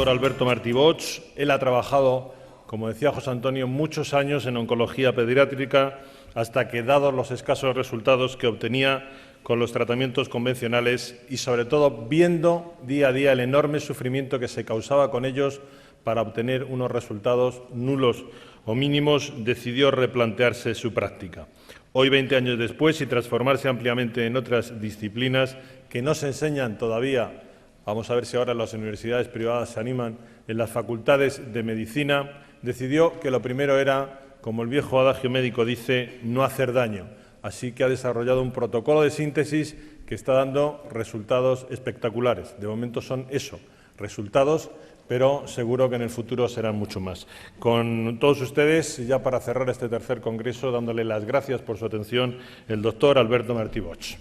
doctor Alberto Martí Bosch. Él ha trabajado, como decía José Antonio, muchos años en oncología pediátrica, hasta que, dados los escasos resultados que obtenía con los tratamientos convencionales y, sobre todo, viendo día a día el enorme sufrimiento que se causaba con ellos para obtener unos resultados nulos o mínimos, decidió replantearse su práctica. Hoy, 20 años después, y transformarse ampliamente en otras disciplinas que no se enseñan todavía, vamos a ver si ahora las universidades privadas se animan, en las facultades de medicina, decidió que lo primero era, como el viejo adagio médico dice, no hacer daño. Así que ha desarrollado un protocolo de síntesis que está dando resultados espectaculares. De momento son eso, resultados, pero seguro que en el futuro serán mucho más. Con todos ustedes, ya para cerrar este tercer congreso, dándole las gracias por su atención, el doctor Alberto Martí Bosch.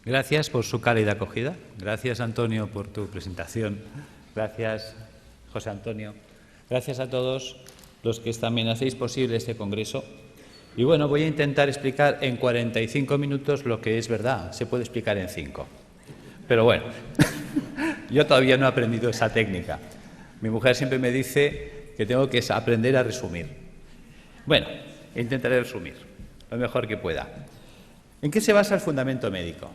Gracias por su cálida acogida. Gracias, Antonio, por tu presentación. Gracias, José Antonio. Gracias a todos los que también hacéis posible este congreso. Y bueno, voy a intentar explicar en 45 minutos lo que es verdad. Se puede explicar en 5. Pero bueno, yo todavía no he aprendido esa técnica. Mi mujer siempre me dice que tengo que aprender a resumir. Bueno, intentaré resumir lo mejor que pueda. ¿En qué se basa el fundamento médico?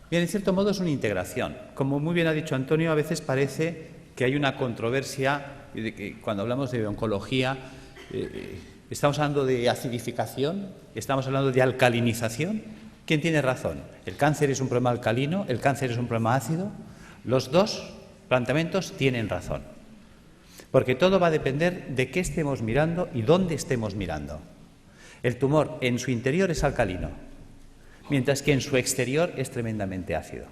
Bien, en cierto modo es una integración. Como muy bien ha dicho Antonio, a veces parece que hay una controversia de que cuando hablamos de oncología estamos hablando de acidificación, estamos hablando de alcalinización. ¿Quién tiene razón? ¿El cáncer es un problema alcalino? ¿El cáncer es un problema ácido? Los dos planteamientos tienen razón, porque todo va a depender de qué estemos mirando y dónde estemos mirando. El tumor en su interior es alcalino, mientras que en su exterior es tremendamente ácido.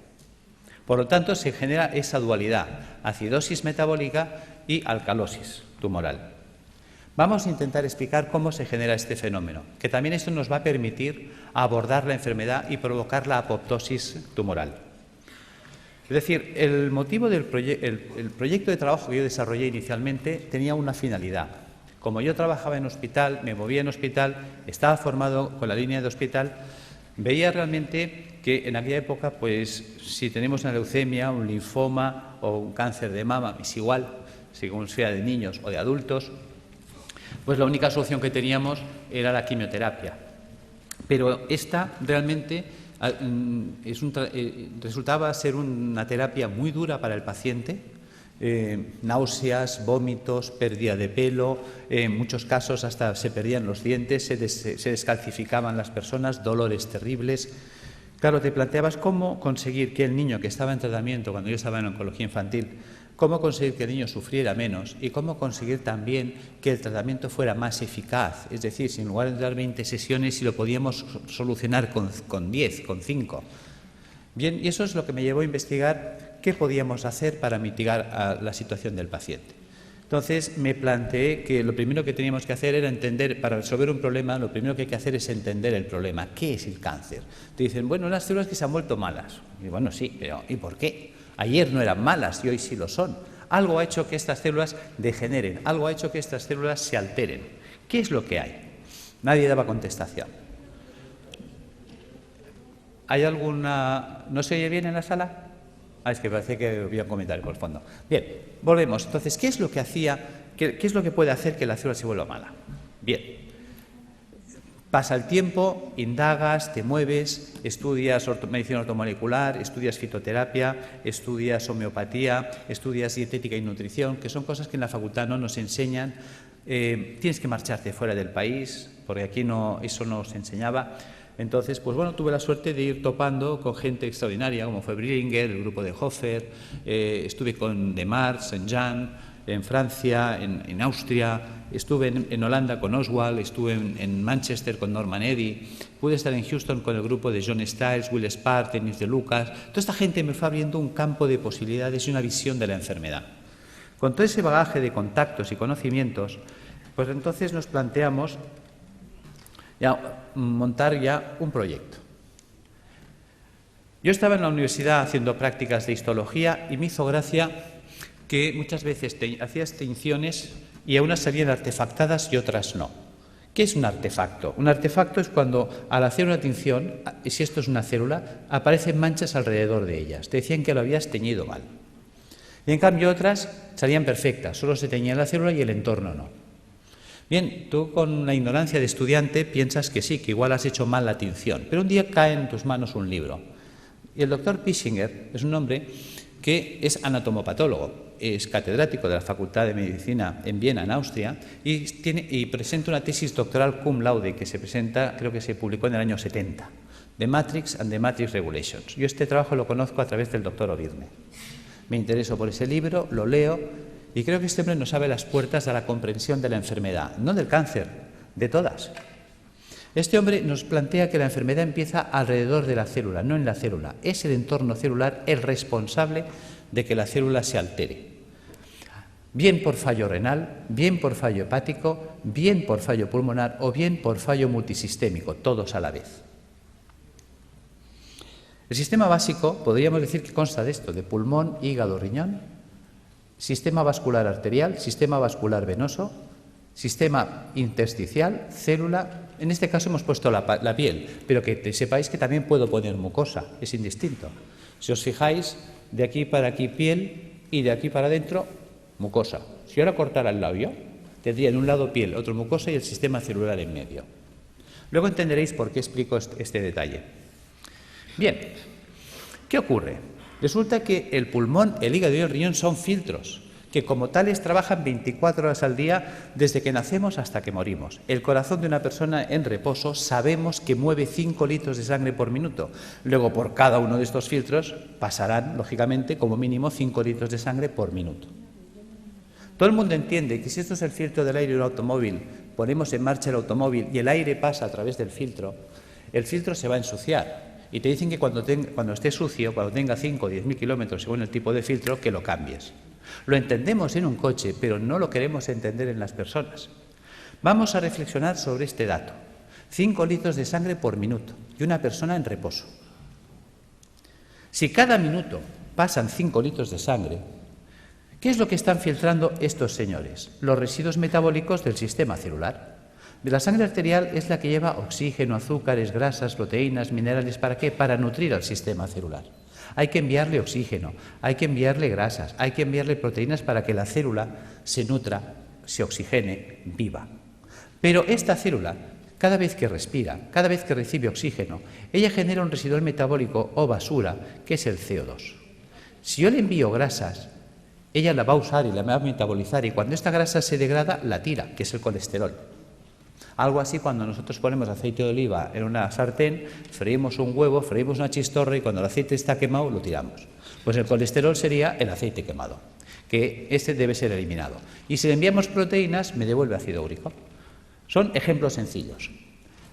Por lo tanto, se genera esa dualidad, acidosis metabólica y alcalosis tumoral. Vamos a intentar explicar cómo se genera este fenómeno, que también esto nos va a permitir abordar la enfermedad y provocar la apoptosis tumoral. Es decir, el motivo del proyecto de trabajo que yo desarrollé inicialmente tenía una finalidad. Como yo trabajaba en hospital, me movía en hospital, estaba formado con la línea de hospital, veía realmente que en aquella época, pues, si tenemos una leucemia, un linfoma o un cáncer de mama, es igual, según sea de niños o de adultos, pues la única solución que teníamos era la quimioterapia. Pero esta realmente resultaba ser una terapia muy dura para el paciente, náuseas, vómitos, pérdida de pelo, en muchos casos hasta se perdían los dientes, se descalcificaban las personas, dolores terribles. Claro, te planteabas cómo conseguir que el niño que estaba en tratamiento, cuando yo estaba en oncología infantil, cómo conseguir que el niño sufriera menos y cómo conseguir también que el tratamiento fuera más eficaz. Es decir, si en lugar de dar 20 sesiones, si lo podíamos solucionar con 10, con 5. Bien, y eso es lo que me llevó a investigar qué podíamos hacer para mitigar la situación del paciente. Entonces me planteé que lo primero que teníamos que hacer era entender, para resolver un problema, lo primero que hay que hacer es entender el problema. ¿Qué es el cáncer? Te dicen, bueno, unas células que se han vuelto malas. Y bueno, sí, pero ¿y por qué? Ayer no eran malas y hoy sí lo son. Algo ha hecho que estas células degeneren, algo ha hecho que estas células se alteren. ¿Qué es lo que hay? Nadie daba contestación. ¿Hay alguna...? ¿No se oye bien en la sala? Es que parece que había un comentario por el fondo. Bien, volvemos. Entonces, ¿qué es lo que qué es lo que puede hacer que la célula se vuelva mala? Bien. Pasa el tiempo, indagas, te mueves, estudias medicina ortomolecular, estudias fitoterapia, estudias homeopatía, estudias dietética y nutrición, que son cosas que en la facultad no nos enseñan. Tienes que marcharte fuera del país, porque aquí eso no se enseñaba. Entonces, pues bueno, tuve la suerte de ir topando con gente extraordinaria, como fue Brillinger, el grupo de Hofer, estuve con Demar, Saint-Jean, en Francia, en Austria, estuve en Holanda con Oswald, estuve en Manchester con Norman Eddy, pude estar en Houston con el grupo de John Stiles, Will Spark, Denis de Lucas. Toda esta gente me fue abriendo un campo de posibilidades y una visión de la enfermedad. Con todo ese bagaje de contactos y conocimientos, pues entonces nos planteamos montar ya un proyecto. Yo estaba en la universidad haciendo prácticas de histología y me hizo gracia que muchas veces hacías tinciones y unas salían artefactadas y otras no. ¿Qué es un artefacto? Un artefacto es cuando al hacer una tinción, si esto es una célula, aparecen manchas alrededor de ellas. Te decían que lo habías teñido mal. Y en cambio otras salían perfectas, solo se teñía la célula y el entorno no. Bien, tú con la ignorancia de estudiante piensas que sí, que igual has hecho mal la tinción, pero un día cae en tus manos un libro. Y el doctor Pischinger es un hombre que es anatomopatólogo, es catedrático de la Facultad de Medicina en Viena, en Austria, y presenta una tesis doctoral cum laude que se presenta, creo que se publicó en el año 70, The Matrix and the Matrix Regulations. Yo este trabajo lo conozco a través del doctor Ovirne. Me intereso por ese libro, lo leo, y creo que este hombre nos abre las puertas a la comprensión de la enfermedad, no del cáncer, de todas. Este hombre nos plantea que la enfermedad empieza alrededor de la célula, no en la célula. Es el entorno celular el responsable de que la célula se altere. Bien por fallo renal, bien por fallo hepático, bien por fallo pulmonar o bien por fallo multisistémico, todos a la vez. El sistema básico, podríamos decir que consta de esto, de pulmón, hígado, riñón, sistema vascular arterial, sistema vascular venoso, sistema intersticial, célula. En este caso hemos puesto la piel, pero que sepáis que también puedo poner mucosa, es indistinto. Si os fijáis, de aquí para aquí piel y de aquí para adentro mucosa. Si ahora cortara el labio, tendría en un lado piel, otro mucosa y el sistema celular en medio. Luego entenderéis por qué explico este detalle. Bien, ¿qué ocurre? Resulta que el pulmón, el hígado y el riñón son filtros que como tales trabajan 24 horas al día desde que nacemos hasta que morimos. El corazón de una persona en reposo sabemos que mueve 5 litros de sangre por minuto. Luego, por cada uno de estos filtros pasarán, lógicamente, como mínimo 5 litros de sangre por minuto. Todo el mundo entiende que si esto es el filtro del aire de un automóvil, ponemos en marcha el automóvil y el aire pasa a través del filtro, el filtro se va a ensuciar. Y te dicen que cuando esté sucio, cuando tenga 5 o 10.000 kilómetros según el tipo de filtro, que lo cambies. Lo entendemos en un coche, pero no lo queremos entender en las personas. Vamos a reflexionar sobre este dato. 5 litros de sangre por minuto y una persona en reposo. Si cada minuto pasan 5 litros de sangre, ¿qué es lo que están filtrando estos señores? Los residuos metabólicos del sistema celular. De la sangre arterial es la que lleva oxígeno, azúcares, grasas, proteínas, minerales. ¿Para qué? Para nutrir al sistema celular. Hay que enviarle oxígeno, hay que enviarle grasas, hay que enviarle proteínas para que la célula se nutra, se oxigene, viva. Pero esta célula, cada vez que respira, cada vez que recibe oxígeno, ella genera un residual metabólico o basura, que es el CO2. Si yo le envío grasas, ella la va a usar y la va a metabolizar, y cuando esta grasa se degrada, la tira, que es el colesterol. Algo así cuando nosotros ponemos aceite de oliva en una sartén, freímos un huevo, freímos una chistorra y cuando el aceite está quemado lo tiramos. Pues el colesterol sería el aceite quemado, que este debe ser eliminado. Y si le enviamos proteínas, me devuelve ácido úrico. Son ejemplos sencillos.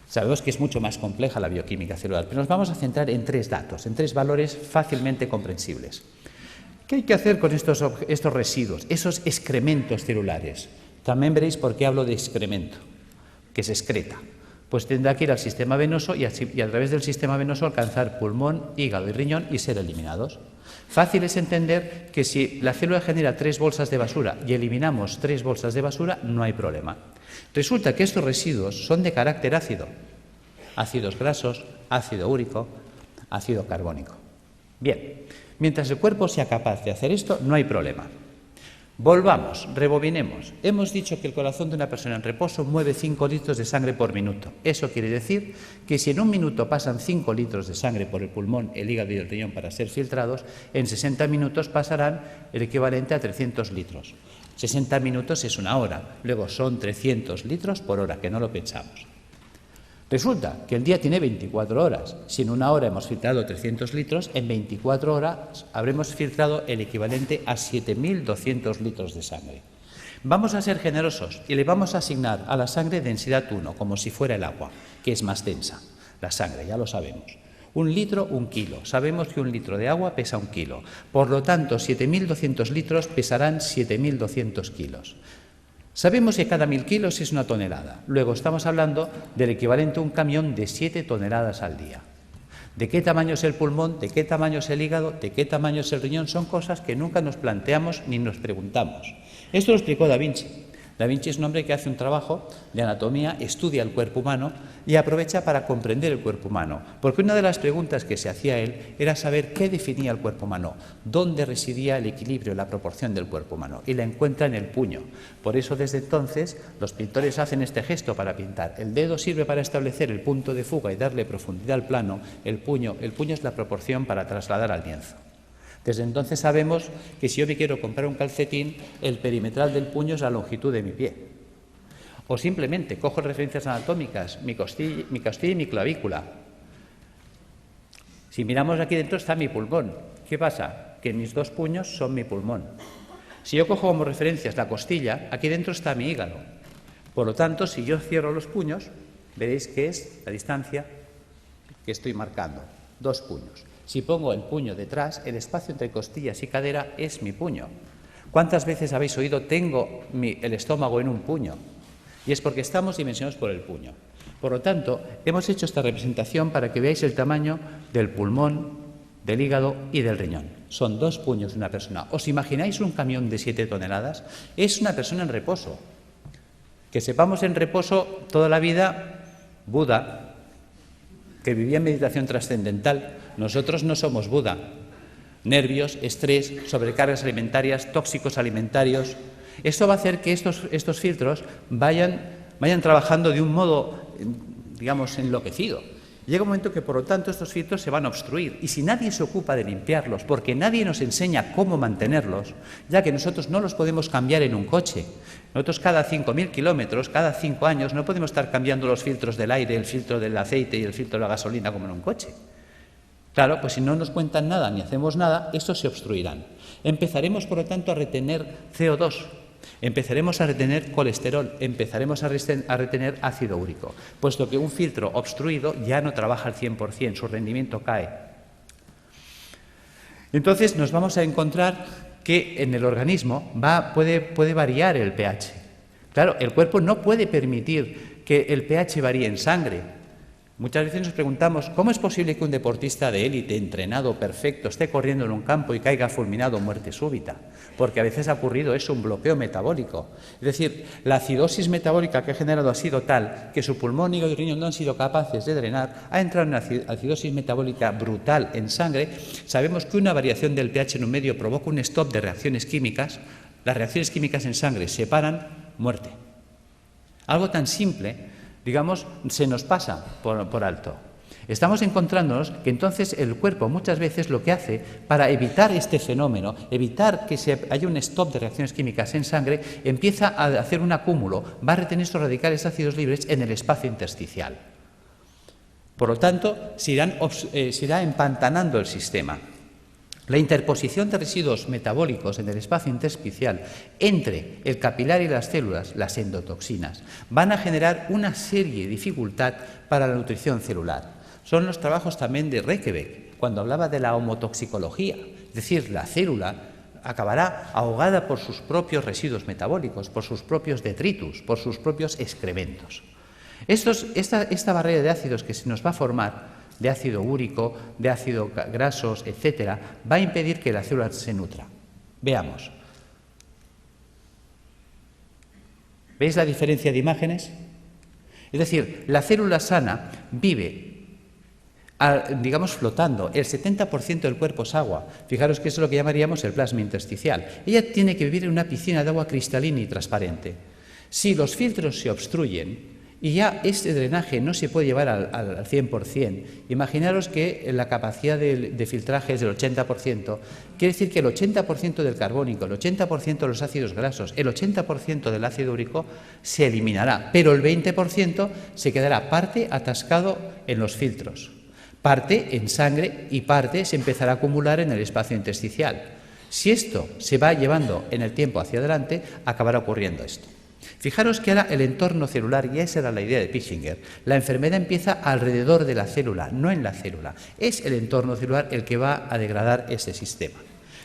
Sabemos que es mucho más compleja la bioquímica celular, pero nos vamos a centrar en 3 datos, en 3 valores fácilmente comprensibles. ¿Qué hay que hacer con estos residuos, esos excrementos celulares? También veréis por qué hablo de excremento, que se excreta. Pues tendrá que ir al sistema venoso y a través del sistema venoso alcanzar pulmón, hígado y riñón y ser eliminados. Fácil es entender que si la célula genera 3 bolsas de basura y eliminamos 3 bolsas de basura, no hay problema. Resulta que estos residuos son de carácter ácido. Ácidos grasos, ácido úrico, ácido carbónico. Bien, mientras el cuerpo sea capaz de hacer esto, no hay problema. Volvamos, rebobinemos. Hemos dicho que el corazón de una persona en reposo mueve 5 litros de sangre por minuto. Eso quiere decir que si en un minuto pasan 5 litros de sangre por el pulmón, el hígado y el riñón para ser filtrados, en 60 minutos pasarán el equivalente a 300 litros. 60 minutos es una hora, luego son 300 litros por hora, que no lo pensamos. Resulta que el día tiene 24 horas. Si en una hora hemos filtrado 300 litros, en 24 horas habremos filtrado el equivalente a 7.200 litros de sangre. Vamos a ser generosos y le vamos a asignar a la sangre densidad 1, como si fuera el agua, que es más densa. La sangre, ya lo sabemos. 1 litro, 1 kilo. Sabemos que 1 litro de agua pesa 1 kilo. Por lo tanto, 7.200 litros pesarán 7.200 kilos. Sabemos que cada 1.000 kilos es una tonelada. Luego estamos hablando del equivalente a un camión de 7 toneladas al día. ¿De qué tamaño es el pulmón? ¿De qué tamaño es el hígado? ¿De qué tamaño es el riñón? Son cosas que nunca nos planteamos ni nos preguntamos. Esto lo explicó Da Vinci. Da Vinci es un hombre que hace un trabajo de anatomía, estudia el cuerpo humano y aprovecha para comprender el cuerpo humano. Porque una de las preguntas que se hacía él era saber qué definía el cuerpo humano, dónde residía el equilibrio, la proporción del cuerpo humano, y la encuentra en el puño. Por eso, desde entonces, los pintores hacen este gesto para pintar. El dedo sirve para establecer el punto de fuga y darle profundidad al plano. El puño es la proporción para trasladar al lienzo. Desde entonces sabemos que si yo me quiero comprar un calcetín, el perimetral del puño es la longitud de mi pie. O simplemente cojo referencias anatómicas, mi costilla y mi clavícula. Si miramos aquí dentro está mi pulmón. ¿Qué pasa? Que mis dos puños son mi pulmón. Si yo cojo como referencias la costilla, aquí dentro está mi hígado. Por lo tanto, si yo cierro los puños, veréis que es la distancia que estoy marcando, 2 puños. Si pongo el puño detrás, el espacio entre costillas y cadera es mi puño. ¿Cuántas veces habéis oído tengo el estómago en un puño? Y es porque estamos dimensionados por el puño. Por lo tanto, hemos hecho esta representación para que veáis el tamaño del pulmón, del hígado y del riñón. Son 2 puños de una persona. ¿Os imagináis un camión de 7 toneladas? Es una persona en reposo. Que sepamos en reposo toda la vida, Buda, que vivía en meditación trascendental. Nosotros no somos Buda. Nervios, estrés, sobrecargas alimentarias, tóxicos alimentarios. Esto va a hacer que estos filtros vayan trabajando de un modo, digamos, enloquecido. Llega un momento que, por lo tanto, estos filtros se van a obstruir. Y si nadie se ocupa de limpiarlos, porque nadie nos enseña cómo mantenerlos, ya que nosotros no los podemos cambiar en un coche. Nosotros cada 5.000 kilómetros, cada 5 años, no podemos estar cambiando los filtros del aire, el filtro del aceite y el filtro de la gasolina como en un coche. Claro, pues si no nos cuentan nada ni hacemos nada, estos se obstruirán. Empezaremos, por lo tanto, a retener CO2. Empezaremos a retener colesterol, empezaremos a retener ácido úrico, puesto que un filtro obstruido ya no trabaja al 100%, su rendimiento cae. Entonces nos vamos a encontrar que en el organismo puede variar el pH. Claro, el cuerpo no puede permitir que el pH varíe en sangre. Muchas veces nos preguntamos, ¿cómo es posible que un deportista de élite, entrenado, perfecto, esté corriendo en un campo y caiga fulminado o muerte súbita? Porque a veces ha ocurrido eso, un bloqueo metabólico. Es decir, la acidosis metabólica que ha generado ha sido tal que su pulmón, hígado y riñón no han sido capaces de drenar, ha entrado en una acidosis metabólica brutal en sangre. Sabemos que una variación del pH en un medio provoca un stop de reacciones químicas. Las reacciones químicas en sangre se paran, muerte. Algo tan simple, digamos, se nos pasa por alto. Estamos encontrándonos que entonces el cuerpo muchas veces lo que hace para evitar este fenómeno, evitar que haya un stop de reacciones químicas en sangre, empieza a hacer un acúmulo, va a retener estos radicales ácidos libres en el espacio intersticial. Por lo tanto, se irá empantanando el sistema. La interposición de residuos metabólicos en el espacio intersticial entre el capilar y las células, las endotoxinas, van a generar una serie de dificultad para la nutrición celular. Son los trabajos también de Reykjavik, cuando hablaba de la homotoxicología, es decir, la célula acabará ahogada por sus propios residuos metabólicos, por sus propios detritus, por sus propios excrementos. Esta barrera de ácidos que se nos va a formar, de ácido úrico, de ácidos grasos, etcétera, va a impedir que la célula se nutra. Veamos. ¿Veis la diferencia de imágenes? Es decir, la célula sana vive, digamos, flotando. El 70% del cuerpo es agua. Fijaros que eso es lo que llamaríamos el plasma intersticial. Ella tiene que vivir en una piscina de agua cristalina y transparente. Si los filtros se obstruyen, y ya este drenaje no se puede llevar al 100%. Imaginaros que la capacidad de filtraje es del 80%. Quiere decir que el 80% del carbónico, el 80% de los ácidos grasos, el 80% del ácido úrico se eliminará, pero el 20% se quedará parte atascado en los filtros, parte en sangre y parte se empezará a acumular en el espacio intersticial. Si esto se va llevando en el tiempo hacia adelante, acabará ocurriendo esto. Fijaros que ahora el entorno celular, y esa era la idea de Pischinger, la enfermedad empieza alrededor de la célula, no en la célula. Es el entorno celular el que va a degradar ese sistema.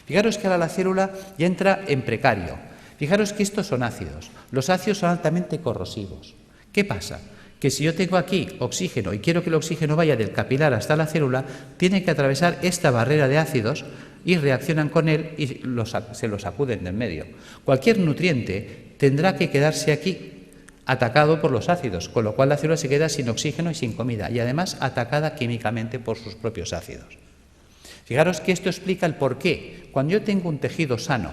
Fijaros que ahora la célula ya entra en precario. Fijaros que estos son ácidos. Los ácidos son altamente corrosivos. ¿Qué pasa? Que si yo tengo aquí oxígeno y quiero que el oxígeno vaya del capilar hasta la célula, tiene que atravesar esta barrera de ácidos y reaccionan con él y se lo sacuden del medio. Cualquier nutriente tendrá que quedarse aquí, atacado por los ácidos, con lo cual la célula se queda sin oxígeno y sin comida, y además atacada químicamente por sus propios ácidos. Fijaros que esto explica el por qué. Cuando yo tengo un tejido sano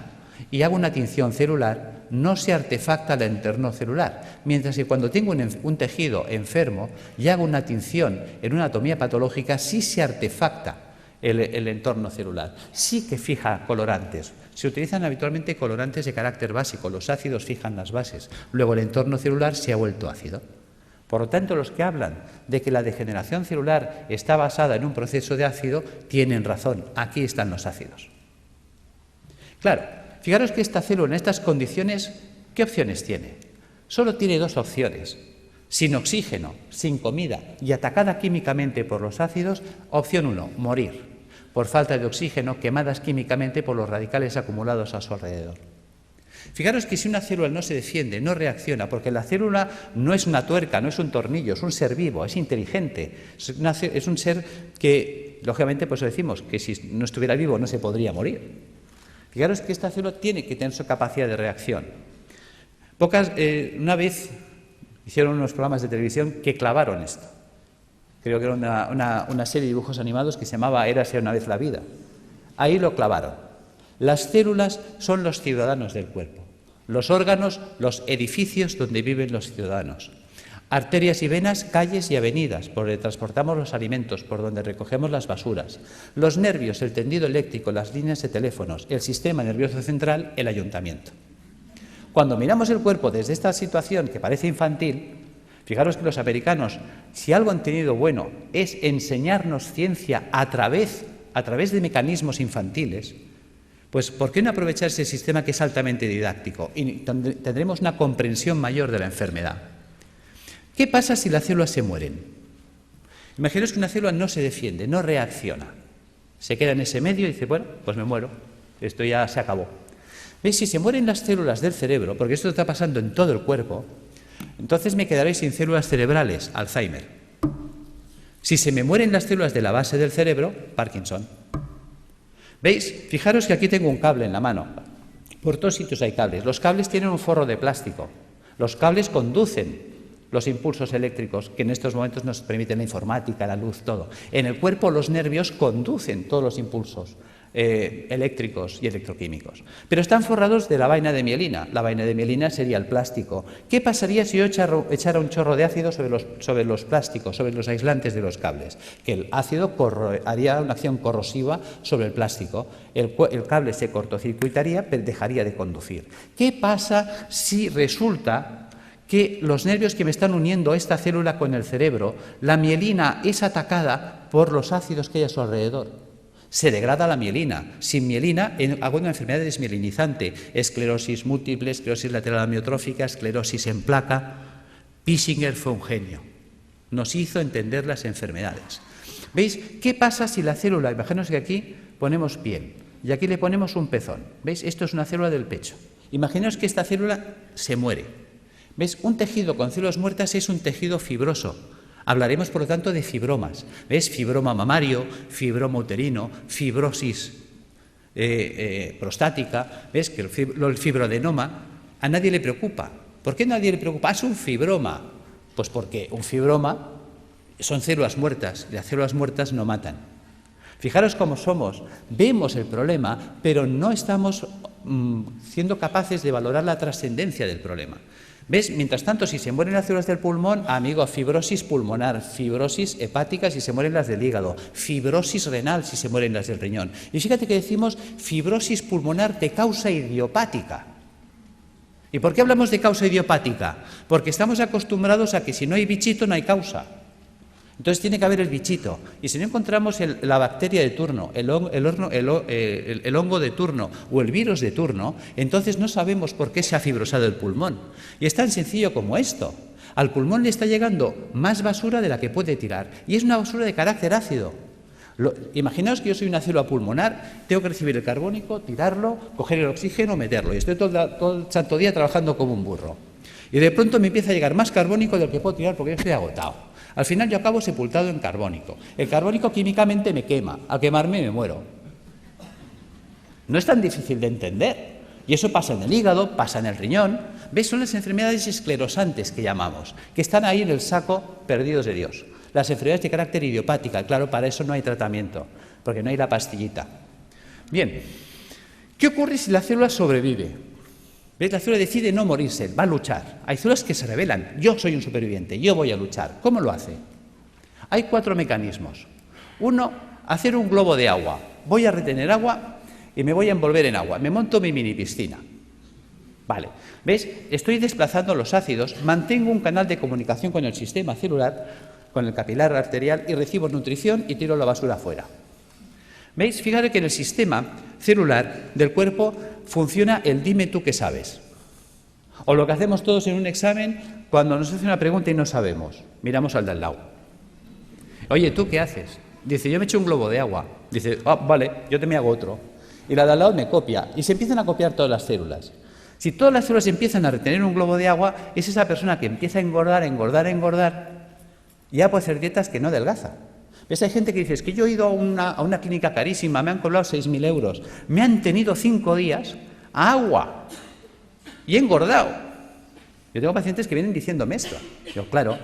y hago una tinción celular, no se artefacta el entorno celular, mientras que cuando tengo un tejido enfermo y hago una tinción en una anatomía patológica, sí se artefacta el entorno celular, sí que fija colorantes. Se utilizan habitualmente colorantes de carácter básico, los ácidos fijan las bases, luego el entorno celular se ha vuelto ácido. Por lo tanto, los que hablan de que la degeneración celular está basada en un proceso de ácido, tienen razón, aquí están los ácidos. Claro, fijaros que esta célula en estas condiciones, ¿qué opciones tiene? Solo tiene dos opciones. Sin oxígeno, sin comida y atacada químicamente por los ácidos, opción 1, morir por falta de oxígeno, quemadas químicamente por los radicales acumulados a su alrededor. Fijaros que si una célula no se defiende, no reacciona, porque la célula no es una tuerca, no es un tornillo, es un ser vivo, es inteligente, es un ser que, lógicamente, pues decimos que si no estuviera vivo no se podría morir. Fijaros que esta célula tiene que tener su capacidad de reacción. Una vez hicieron unos programas de televisión que clavaron esto. Creo que era una serie de dibujos animados que se llamaba Érase una vez la vida. Ahí lo clavaron. Las células son los ciudadanos del cuerpo. Los órganos, los edificios donde viven los ciudadanos. Arterias y venas, calles y avenidas, por donde transportamos los alimentos, por donde recogemos las basuras. Los nervios, el tendido eléctrico, las líneas de teléfonos, el sistema nervioso central, el ayuntamiento. Cuando miramos el cuerpo desde esta situación que parece infantil, fijaros que los americanos, si algo han tenido bueno, es enseñarnos ciencia a través de mecanismos infantiles, pues ¿por qué no aprovechar ese sistema que es altamente didáctico? Y tendremos una comprensión mayor de la enfermedad. ¿Qué pasa si las células se mueren? Imaginaos que una célula no se defiende, no reacciona. Se queda en ese medio y dice, bueno, pues me muero, esto ya se acabó. ¿Veis? Si se mueren las células del cerebro, porque esto está pasando en todo el cuerpo, entonces me quedaré sin células cerebrales, Alzheimer. Si se me mueren las células de la base del cerebro, Parkinson. ¿Veis? Fijaros que aquí tengo un cable en la mano. Por todos sitios hay cables. Los cables tienen un forro de plástico. Los cables conducen los impulsos eléctricos que en estos momentos nos permiten la informática, la luz, todo. En el cuerpo los nervios conducen todos los impulsos eléctricos y electroquímicos. Pero están forrados de la vaina de mielina. La vaina de mielina sería el plástico. ¿Qué pasaría si yo echara un chorro de ácido sobre los plásticos, sobre los aislantes de los cables? Que el ácido haría una acción corrosiva sobre el plástico. El cable se cortocircuitaría, pero dejaría de conducir. ¿Qué pasa si resulta que los nervios que me están uniendo a esta célula con el cerebro, la mielina es atacada por los ácidos que hay a su alrededor? Se degrada la mielina. Sin mielina hago una enfermedad desmielinizante, esclerosis múltiple, esclerosis lateral amiotrófica, esclerosis en placa. Pissinger fue un genio. Nos hizo entender las enfermedades. ¿Veis? ¿Qué pasa si la célula, imaginaos que aquí ponemos piel y aquí le ponemos un pezón? ¿Veis? Esto es una célula del pecho. Imaginaos que esta célula se muere. ¿Veis? Un tejido con células muertas es un tejido fibroso. Hablaremos, por lo tanto, de fibromas. ¿Ves? Fibroma mamario, fibroma uterino, fibrosis prostática. ¿Ves? Que el fibroadenoma a nadie le preocupa. ¿Por qué a nadie le preocupa? Es un fibroma. Pues porque un fibroma son células muertas y las células muertas no matan. Fijaros cómo somos. Vemos el problema, pero no estamos siendo capaces de valorar la trascendencia del problema. ¿Ves? Mientras tanto, si se mueren las células del pulmón, amigo, fibrosis pulmonar, fibrosis hepática si se mueren las del hígado, fibrosis renal si se mueren las del riñón. Y fíjate que decimos fibrosis pulmonar de causa idiopática. ¿Y por qué hablamos de causa idiopática? Porque estamos acostumbrados a que si no hay bichito no hay causa. Entonces tiene que haber el bichito. Y si no encontramos la bacteria de turno, el hongo de turno o el virus de turno, entonces no sabemos por qué se ha fibrosado el pulmón. Y es tan sencillo como esto. Al pulmón le está llegando más basura de la que puede tirar. Y es una basura de carácter ácido. Imaginaos que yo soy una célula pulmonar, tengo que recibir el carbónico, tirarlo, coger el oxígeno, meterlo. Y estoy todo el santo día trabajando como un burro. Y de pronto me empieza a llegar más carbónico del que puedo tirar porque yo estoy agotado. Al final yo acabo sepultado en carbónico. El carbónico químicamente me quema. Al quemarme me muero. No es tan difícil de entender. Y eso pasa en el hígado, pasa en el riñón. ¿Ves? Son las enfermedades esclerosantes que llamamos, que están ahí en el saco perdidos de Dios. Las enfermedades de carácter idiopática, claro, para eso no hay tratamiento, porque no hay la pastillita. Bien, ¿qué ocurre si la célula sobrevive? ¿Ves? La célula decide no morirse, va a luchar. Hay células que se rebelan. Yo soy un superviviente, yo voy a luchar. ¿Cómo lo hace? Hay 4 mecanismos. Uno, hacer un globo de agua. Voy a retener agua y me voy a envolver en agua. Me monto mi mini piscina. Vale. ¿Ves? Estoy desplazando los ácidos, mantengo un canal de comunicación con el sistema celular, con el capilar arterial, y recibo nutrición y tiro la basura fuera. ¿Veis? Fijaros que en el sistema celular del cuerpo funciona el dime tú qué sabes. O lo que hacemos todos en un examen cuando nos hace una pregunta y no sabemos. Miramos al de al lado. Oye, ¿tú qué haces? Dice, yo me echo un globo de agua. Dice, vale, yo te me hago otro. Y la de al lado me copia. Y se empiezan a copiar todas las células. Si todas las células empiezan a retener un globo de agua, es esa persona que empieza a engordar, y ya puede hacer dietas que no adelgaza. ¿Ves? Hay gente que dice, es que yo he ido a una clínica carísima, me han cobrado 6.000 euros, me han tenido 5 días a agua y he engordado. Yo tengo pacientes que vienen diciéndome esto. Yo, claro,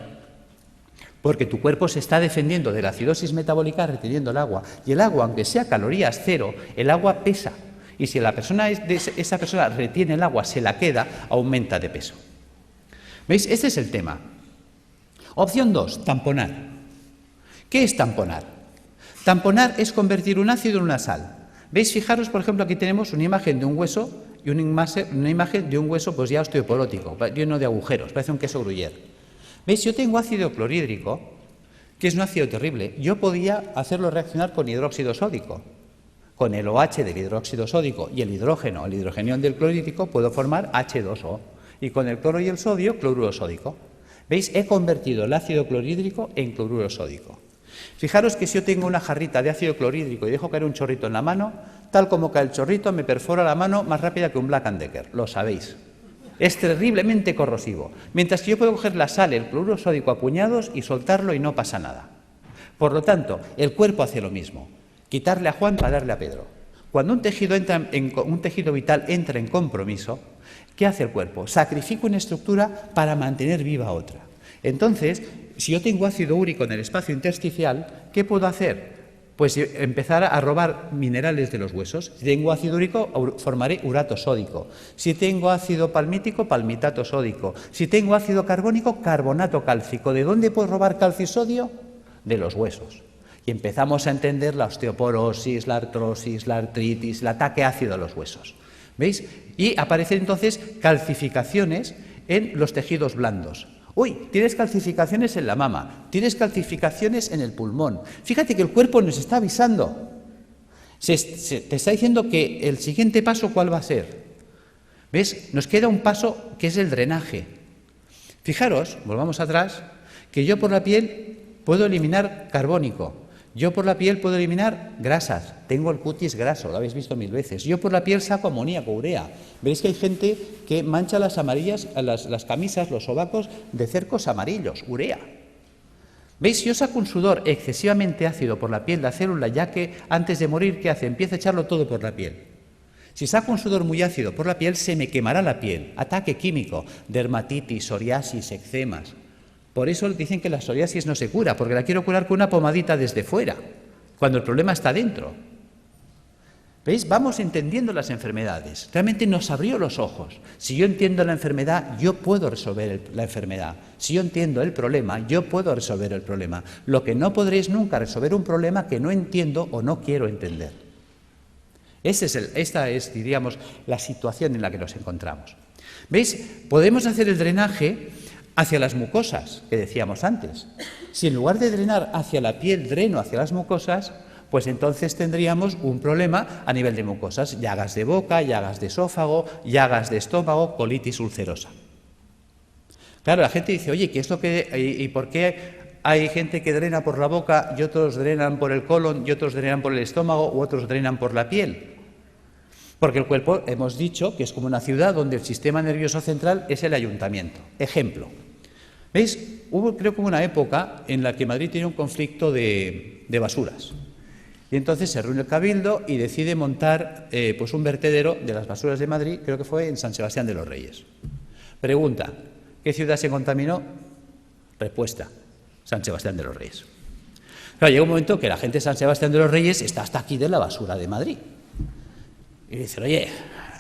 porque tu cuerpo se está defendiendo de la acidosis metabólica reteniendo el agua. Y el agua, aunque sea calorías cero, el agua pesa. Y si esa persona retiene el agua, se la queda, aumenta de peso. ¿Veis? Este es el tema. Opción 2, tamponar. ¿Qué es tamponar? Tamponar es convertir un ácido en una sal. ¿Veis? Fijaros, por ejemplo, aquí tenemos una imagen de un hueso y una imagen de un hueso pues ya osteoporótico, lleno de agujeros, parece un queso gruyère. ¿Veis? Yo tengo ácido clorhídrico, que es un ácido terrible. Yo podía hacerlo reaccionar con hidróxido sódico. Con el OH del hidróxido sódico y el hidrogenión del clorhídrico, puedo formar H2O. Y con el cloro y el sodio, cloruro sódico. ¿Veis? He convertido el ácido clorhídrico en cloruro sódico. Fijaros que si yo tengo una jarrita de ácido clorhídrico y dejo caer un chorrito en la mano, tal como cae el chorrito, me perfora la mano más rápida que un Black & Decker. Lo sabéis. Es terriblemente corrosivo. Mientras que yo puedo coger la sal, el cloruro sódico a puñados y soltarlo y no pasa nada. Por lo tanto, el cuerpo hace lo mismo. Quitarle a Juan para darle a Pedro. Cuando un tejido vital entra en compromiso, ¿qué hace el cuerpo? Sacrifica una estructura para mantener viva otra. Entonces, si yo tengo ácido úrico en el espacio intersticial, ¿qué puedo hacer? Pues empezar a robar minerales de los huesos. Si tengo ácido úrico, formaré urato sódico. Si tengo ácido palmítico, palmitato sódico. Si tengo ácido carbónico, carbonato cálcico. ¿De dónde puedo robar calcio y sodio? De los huesos. Y empezamos a entender la osteoporosis, la artrosis, la artritis, el ataque ácido a los huesos. ¿Veis? Y aparecen entonces calcificaciones en los tejidos blandos. Uy, tienes calcificaciones en la mama, tienes calcificaciones en el pulmón. Fíjate que el cuerpo nos está avisando. Te está diciendo que el siguiente paso, ¿cuál va a ser? ¿Ves? Nos queda un paso que es el drenaje. Fijaros, volvamos atrás, que yo por la piel puedo eliminar carbónico. Yo por la piel puedo eliminar grasas, tengo el cutis graso, lo habéis visto 1000 veces. Yo por la piel saco amoníaco, urea. Veréis que hay gente que mancha las camisas, los sobacos de cercos amarillos, urea. ¿Veis? Si yo saco un sudor excesivamente ácido por la piel, la célula, ya que antes de morir, ¿qué hace? Empieza a echarlo todo por la piel. Si saco un sudor muy ácido por la piel, se me quemará la piel. Ataque químico, dermatitis, psoriasis, eczemas. Por eso dicen que la psoriasis no se cura, porque la quiero curar con una pomadita desde fuera, cuando el problema está dentro. ¿Veis? Vamos entendiendo las enfermedades. Realmente nos abrió los ojos. Si yo entiendo la enfermedad, yo puedo resolver la enfermedad. Si yo entiendo el problema, yo puedo resolver el problema. Lo que no podréis nunca resolver un problema que no entiendo o no quiero entender. Esta es, diríamos, la situación en la que nos encontramos. ¿Veis? Podemos hacer el drenaje hacia las mucosas, que decíamos antes. Si en lugar de drenar hacia la piel, dreno hacia las mucosas, pues entonces tendríamos un problema a nivel de mucosas, llagas de boca, llagas de esófago, llagas de estómago, colitis ulcerosa. Claro, la gente dice, oye, ¿qué es lo que y por qué hay gente que drena por la boca y otros drenan por el colon y otros drenan por el estómago u otros drenan por la piel? Porque el cuerpo, hemos dicho, que es como una ciudad donde el sistema nervioso central es el ayuntamiento. Ejemplo. ¿Veis? Creo que hubo una época en la que Madrid tenía un conflicto de basuras. Y entonces se reúne el Cabildo y decide montar pues un vertedero de las basuras de Madrid, creo que fue en San Sebastián de los Reyes. Pregunta, ¿qué ciudad se contaminó? Respuesta, San Sebastián de los Reyes. Claro, llega un momento que la gente de San Sebastián de los Reyes está hasta aquí de la basura de Madrid. Y dicen, oye,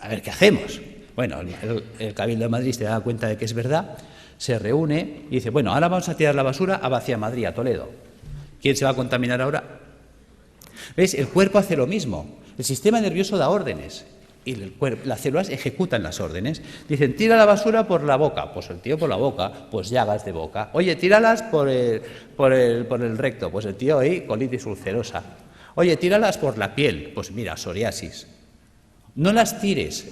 a ver, ¿qué hacemos? Bueno, el Cabildo de Madrid se da cuenta de que es verdad, se reúne y dice, bueno, ahora vamos a tirar la basura hacia Madrid, a Toledo. ¿Quién se va a contaminar ahora? ¿Ves? El cuerpo hace lo mismo. El sistema nervioso da órdenes y las células ejecutan las órdenes. Dicen, tira la basura por la boca. Pues el tío por la boca, pues llagas de boca. Oye, tíralas por el recto. Pues el tío ahí, colitis ulcerosa. Oye, tíralas por la piel. Pues mira, psoriasis. No las tires.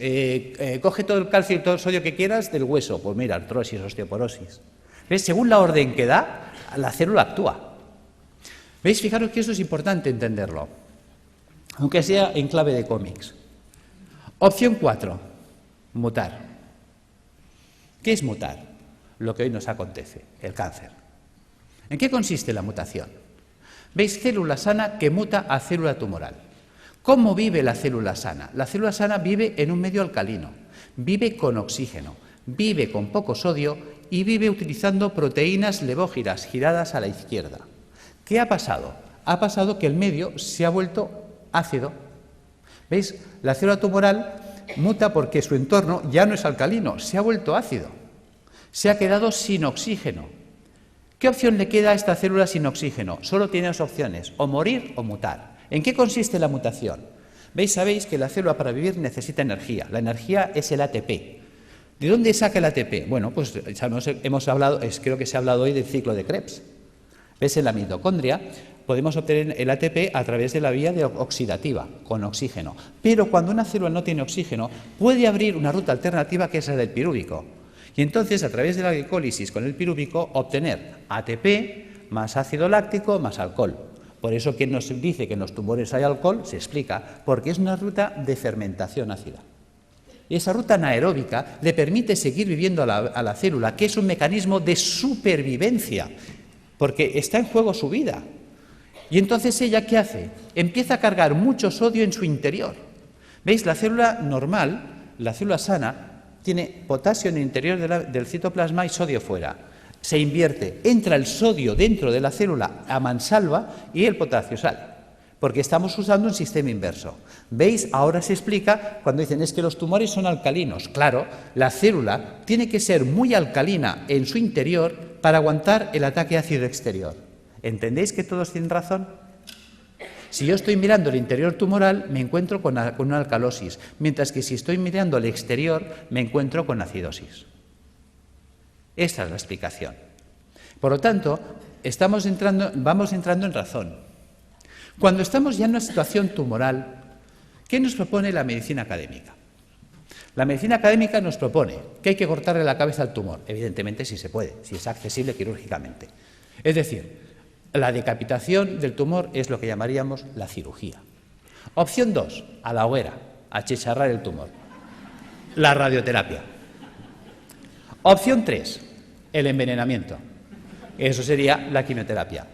Coge todo el calcio y todo el sodio que quieras del hueso. Pues mira, artrosis, osteoporosis. ¿Ves? Según la orden que da, la célula actúa. ¿Veis? Fijaros que eso es importante entenderlo, aunque sea en clave de cómics. Opción 4, mutar. ¿Qué es mutar? Lo que hoy nos acontece, el cáncer. ¿En qué consiste la mutación? ¿Veis? Célula sana que muta a célula tumoral. ¿Cómo vive la célula sana? La célula sana vive en un medio alcalino, vive con oxígeno, vive con poco sodio y vive utilizando proteínas levógiras giradas a la izquierda. ¿Qué ha pasado? Ha pasado que el medio se ha vuelto ácido. ¿Veis? La célula tumoral muta porque su entorno ya no es alcalino, se ha vuelto ácido. Se ha quedado sin oxígeno. ¿Qué opción le queda a esta célula sin oxígeno? Solo tiene dos opciones, o morir o mutar. ¿En qué consiste la mutación? ¿Veis? Sabéis que la célula para vivir necesita energía. La energía es el ATP. ¿De dónde saca el ATP? Bueno, pues hemos hablado, creo que se ha hablado hoy del ciclo de Krebs. ¿Ves? En la mitocondria podemos obtener el ATP a través de la vía oxidativa, con oxígeno. Pero cuando una célula no tiene oxígeno, puede abrir una ruta alternativa que es la del pirúvico. Y entonces, a través de la glicólisis con el pirúvico, obtener ATP más ácido láctico más alcohol. Por eso, quien nos dice que en los tumores hay alcohol, se explica, porque es una ruta de fermentación ácida. Y esa ruta anaeróbica le permite seguir viviendo a la célula, que es un mecanismo de supervivencia, porque está en juego su vida. Y entonces ella, ¿qué hace? Empieza a cargar mucho sodio en su interior. ¿Veis? La célula normal, la célula sana, tiene potasio en el interior del citoplasma y sodio fuera. Se invierte, entra el sodio dentro de la célula a mansalva y el potasio sale, porque estamos usando un sistema inverso. ¿Veis? Ahora se explica cuando dicen es que los tumores son alcalinos. Claro, la célula tiene que ser muy alcalina en su interior para aguantar el ataque ácido exterior. ¿Entendéis que todos tienen razón? Si yo estoy mirando el interior tumoral, me encuentro con una alcalosis, mientras que si estoy mirando el exterior, me encuentro con acidosis. Esta es la explicación. Por lo tanto, vamos entrando en razón. Cuando estamos ya en una situación tumoral, ¿qué nos propone la medicina académica? La medicina académica nos propone que hay que cortarle la cabeza al tumor, evidentemente si se puede, si es accesible quirúrgicamente. Es decir, la decapitación del tumor es lo que llamaríamos la cirugía. Opción 2, a la hoguera, achicharrar el tumor. La radioterapia. Opción 3, el envenenamiento. Eso sería la quimioterapia.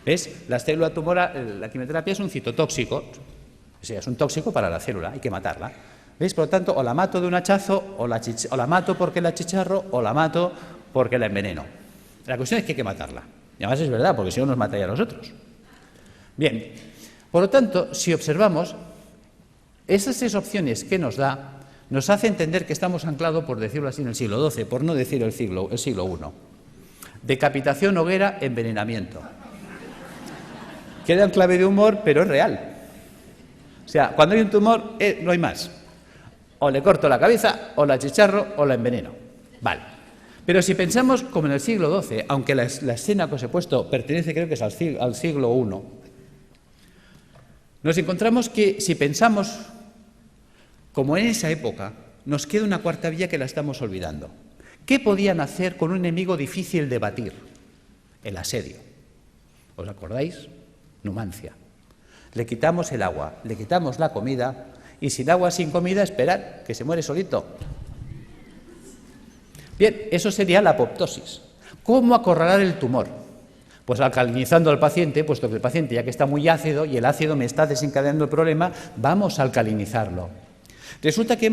¿Ves? La célula tumoral, la quimioterapia es un citotóxico, o sea, es un tóxico para la célula, hay que matarla. ¿Veis? Por lo tanto, o la mato de un hachazo, o la mato porque la achicharro, o la mato porque la enveneno. La cuestión es que hay que matarla. Y además es verdad, porque si no nos mataría a nosotros. Bien, por lo tanto, si observamos, esas 6 opciones que nos da, nos hace entender que estamos anclados, por decirlo así, en el siglo XII, por no decir el siglo I. Decapitación, hoguera, envenenamiento. Queda en clave de humor, pero es real. O sea, cuando hay un tumor, no hay más. O le corto la cabeza, o la achicharro, o la enveneno. Vale. Pero si pensamos como en el siglo XII, aunque la escena que os he puesto pertenece, creo que es al siglo I, nos encontramos que si pensamos como en esa época, nos queda una cuarta vía que la estamos olvidando. ¿Qué podían hacer con un enemigo difícil de batir? El asedio. ¿Os acordáis? Numancia. Le quitamos el agua, le quitamos la comida, y sin agua, sin comida, esperar, que se muere solito. Bien, eso sería la apoptosis. ¿Cómo acorralar el tumor? Pues alcalinizando al paciente, puesto que el paciente ya que está muy ácido y el ácido me está desencadenando el problema, vamos a alcalinizarlo. Resulta que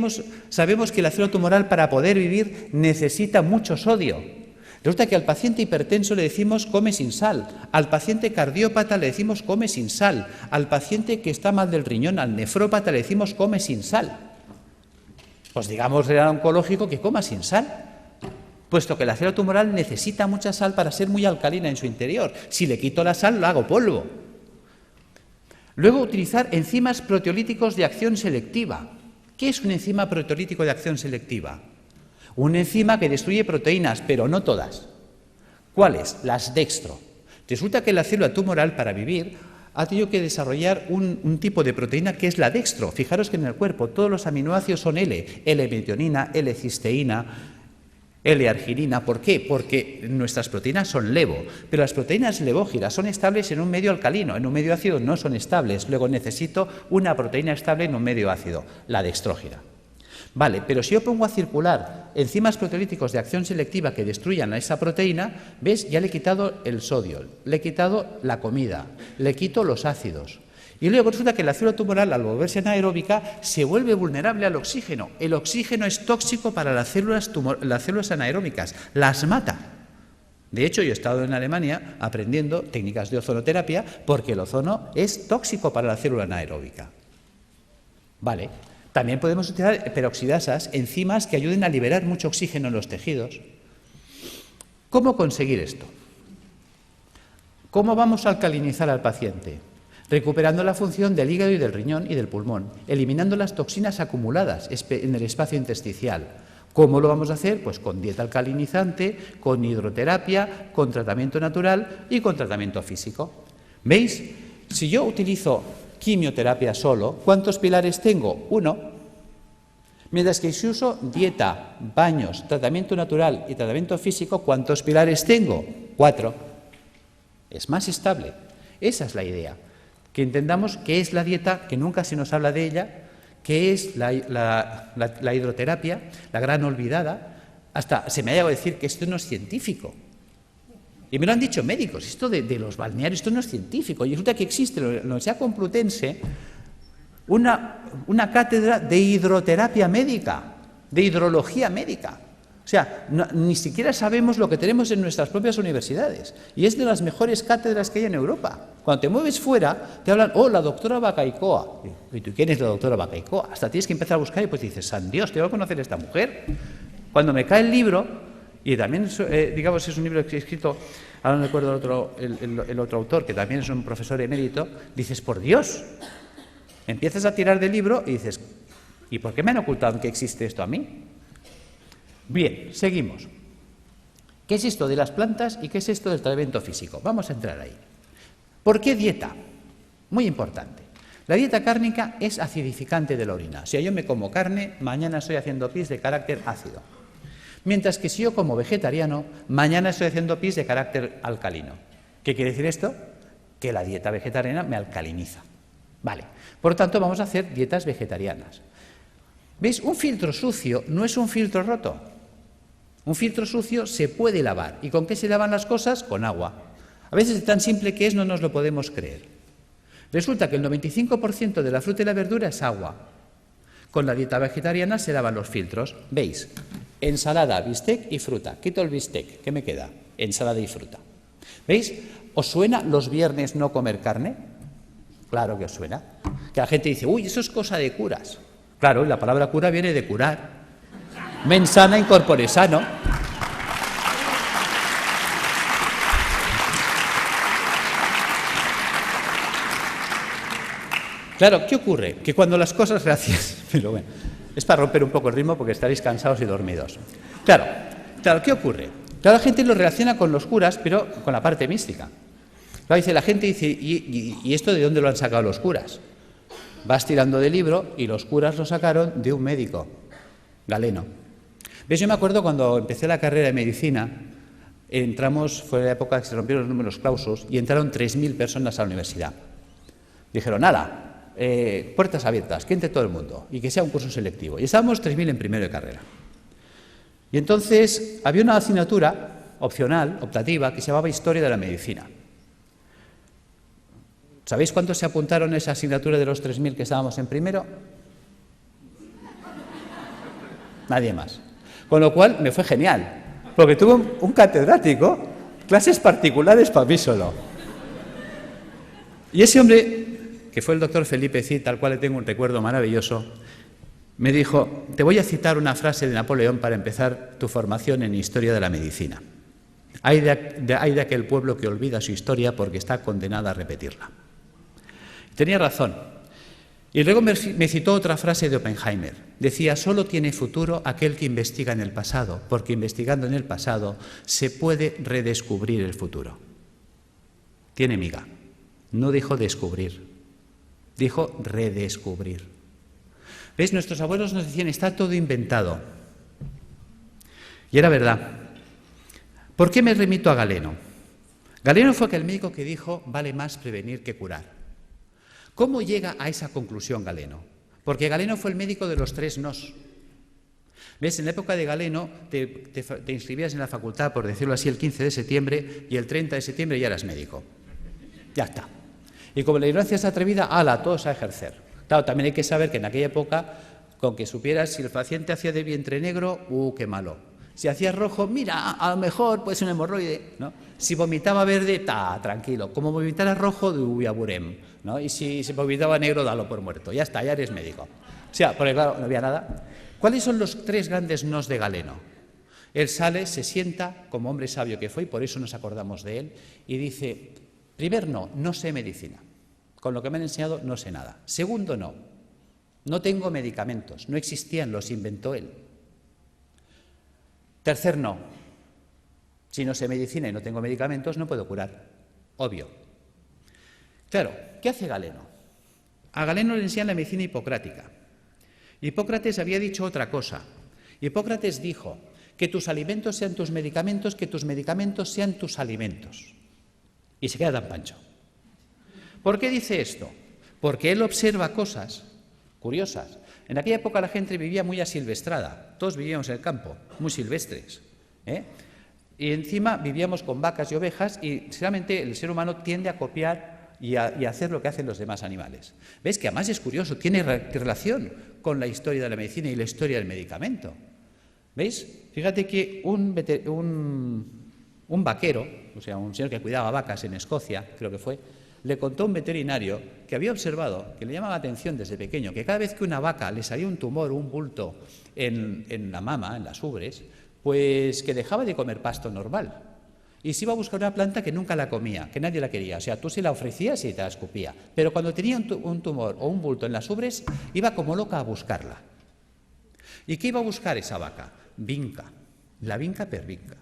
sabemos que la célula tumoral para poder vivir necesita mucho sodio. Resulta que al paciente hipertenso le decimos come sin sal, al paciente cardiópata le decimos come sin sal, al paciente que está mal del riñón, al nefrópata le decimos come sin sal. Pues digamos al oncológico que coma sin sal, puesto que la célula tumoral necesita mucha sal para ser muy alcalina en su interior. Si le quito la sal, lo hago polvo. Luego, utilizar enzimas proteolíticos de acción selectiva. ¿Qué es un enzima proteolítico de acción selectiva? Una enzima que destruye proteínas, pero no todas. ¿Cuáles? Las dextro. Resulta que la célula tumoral, para vivir, ha tenido que desarrollar un tipo de proteína que es la dextro. Fijaros que en el cuerpo todos los aminoácidos son L-metionina, L-cisteína, L-arginina. ¿Por qué? Porque nuestras proteínas son levo, pero las proteínas levógiras son estables en un medio alcalino, en un medio ácido no son estables. Luego necesito una proteína estable en un medio ácido, la dextrógira. Vale, pero si yo pongo a circular enzimas proteolíticos de acción selectiva que destruyan a esa proteína, ¿ves? Ya le he quitado el sodio, le he quitado la comida, le quito los ácidos. Y luego resulta que la célula tumoral, al volverse anaeróbica, se vuelve vulnerable al oxígeno. El oxígeno es tóxico para las células anaeróbicas, las mata. De hecho, yo he estado en Alemania aprendiendo técnicas de ozonoterapia porque el ozono es tóxico para la célula anaeróbica. Vale. También podemos utilizar peroxidasas, enzimas que ayuden a liberar mucho oxígeno en los tejidos. ¿Cómo conseguir esto? ¿Cómo vamos a alcalinizar al paciente? Recuperando la función del hígado y del riñón y del pulmón, eliminando las toxinas acumuladas en el espacio intersticial. ¿Cómo lo vamos a hacer? Pues con dieta alcalinizante, con hidroterapia, con tratamiento natural y con tratamiento físico. ¿Veis? Si yo utilizo quimioterapia solo, ¿cuántos pilares tengo? 1. Mientras que si uso dieta, baños, tratamiento natural y tratamiento físico, ¿cuántos pilares tengo? 4. Es más estable. Esa es la idea. Que entendamos qué es la dieta, que nunca se nos habla de ella, qué es la hidroterapia, la gran olvidada. Hasta se me ha llegado a decir que esto no es científico. Y me lo han dicho médicos, esto de los balnearios, esto no es científico. Y resulta que existe en la Universidad Complutense una cátedra de hidroterapia médica, de hidrología médica. O sea, ni siquiera sabemos lo que tenemos en nuestras propias universidades. Y es de las mejores cátedras que hay en Europa. Cuando te mueves fuera, te hablan, oh, la doctora Bacaicoa. ¿Y tú quién es la doctora Bacaicoa? Hasta tienes que empezar a buscar y pues dices, ¡san Dios, tengo que conocer a esta mujer! Cuando me cae el libro... Y también, digamos, es un libro que he escrito, ahora no recuerdo el otro autor, que también es un profesor emérito, dices, por Dios, empiezas a tirar del libro y dices, ¿y por qué me han ocultado que existe esto a mí? Bien, seguimos. ¿Qué es esto de las plantas y qué es esto del tratamiento físico? Vamos a entrar ahí. ¿Por qué dieta? Muy importante. La dieta cárnica es acidificante de la orina. Si yo me como carne, mañana estoy haciendo pis de carácter ácido. Mientras que si yo como vegetariano, mañana estoy haciendo pis de carácter alcalino. ¿Qué quiere decir esto? Que la dieta vegetariana me alcaliniza. Vale. Por lo tanto, vamos a hacer dietas vegetarianas. ¿Veis? Un filtro sucio no es un filtro roto. Un filtro sucio se puede lavar. ¿Y con qué se lavan las cosas? Con agua. A veces, tan simple que es, no nos lo podemos creer. Resulta que el 95% de la fruta y la verdura es agua. Con la dieta vegetariana se lavan los filtros. ¿Veis? Ensalada, bistec y fruta. Quito el bistec. ¿Qué me queda? Ensalada y fruta. ¿Veis? ¿Os suena los viernes no comer carne? Claro que os suena. Que la gente dice, uy, eso es cosa de curas. Claro, y la palabra cura viene de curar. Mens sana in corpore sano. Claro, ¿qué ocurre? Que cuando las cosas... Gracias, pero bueno, es para romper un poco el ritmo porque estaréis cansados y dormidos. Claro, ¿qué ocurre? Claro, la gente lo relaciona con los curas, pero con la parte mística. Claro, la gente dice, ¿y esto de dónde lo han sacado los curas? Vas tirando del libro y los curas lo sacaron de un médico, Galeno. ¿Ves? Yo me acuerdo cuando empecé la carrera de medicina, fue la época que se rompieron los números clausus y entraron 3.000 personas a la universidad. Dijeron, ¡hala! Puertas abiertas, que entre todo el mundo y que sea un curso selectivo. Y estábamos 3.000 en primero de carrera. Y entonces había una asignatura opcional, optativa, que se llamaba Historia de la Medicina. ¿Sabéis cuántos se apuntaron a esa asignatura de los 3.000 que estábamos en primero? Nadie más. Con lo cual me fue genial, porque tuve un catedrático, clases particulares para mí solo. Y ese hombre, que fue el doctor Felipe Cid, al cual le tengo un recuerdo maravilloso, me dijo: te voy a citar una frase de Napoleón para empezar tu formación en historia de la medicina. Hay de aquel pueblo que olvida su historia porque está condenado a repetirla. Tenía razón. Y luego me citó otra frase de Oppenheimer. Decía: solo tiene futuro aquel que investiga en el pasado, porque investigando en el pasado se puede redescubrir el futuro. Tiene miga. No dijo descubrir, dijo redescubrir. ¿Veis? Nuestros abuelos nos decían: está todo inventado. Y era verdad. ¿Por qué me remito a Galeno? Galeno fue aquel médico que dijo: vale más prevenir que curar. ¿Cómo llega a esa conclusión Galeno? Porque Galeno fue el médico de los 3 nos. ¿Ves? En la época de Galeno te inscribías en la facultad, por decirlo así, el 15 de septiembre y el 30 de septiembre ya eras médico. Ya está. Y como la ignorancia es atrevida, ¡hala!, todos a ejercer. Claro, también hay que saber que en aquella época, con que supieras si el paciente hacía de vientre negro, qué malo. Si hacía rojo, mira, a lo mejor puede ser un hemorroide, ¿no? Si vomitaba verde, tranquilo. Como vomitara rojo, aburem, ¿no? Y si se vomitaba negro, dalo por muerto. Ya está, ya eres médico. O sea, porque claro, no había nada. ¿Cuáles son los 3 grandes nos de Galeno? Él sale, se sienta, como hombre sabio que fue, y por eso nos acordamos de él, y dice: primer no sé medicina. Con lo que me han enseñado no sé nada. Segundo no tengo medicamentos, no existían, los inventó él. Tercer no, si no sé medicina y no tengo medicamentos no puedo curar, obvio. Claro, ¿qué hace Galeno? A Galeno le enseñan la medicina hipocrática. Hipócrates había dicho otra cosa. Hipócrates dijo: que tus alimentos sean tus medicamentos, que tus medicamentos sean tus alimentos. Y se queda tan pancho. ¿Por qué dice esto? Porque él observa cosas curiosas. En aquella época la gente vivía muy asilvestrada, todos vivíamos en el campo, muy silvestres, y encima vivíamos con vacas y ovejas, y realmente el ser humano tiende a copiar y a hacer lo que hacen los demás animales. ¿Ves? Que además es curioso, tiene relación con la historia de la medicina y la historia del medicamento. ¿Veis? Fíjate que un vaquero, o sea, un señor que cuidaba vacas en Escocia, creo que fue, le contó a un veterinario que había observado, que le llamaba la atención desde pequeño, que cada vez que una vaca le salía un tumor o un bulto en la mama, en las ubres, pues que dejaba de comer pasto normal y se iba a buscar una planta que nunca la comía, que nadie la quería. O sea, tú se la ofrecías y te la escupía. Pero cuando tenía un tumor o un bulto en las ubres, iba como loca a buscarla. ¿Y qué iba a buscar esa vaca? Vinca, la vinca per vinca.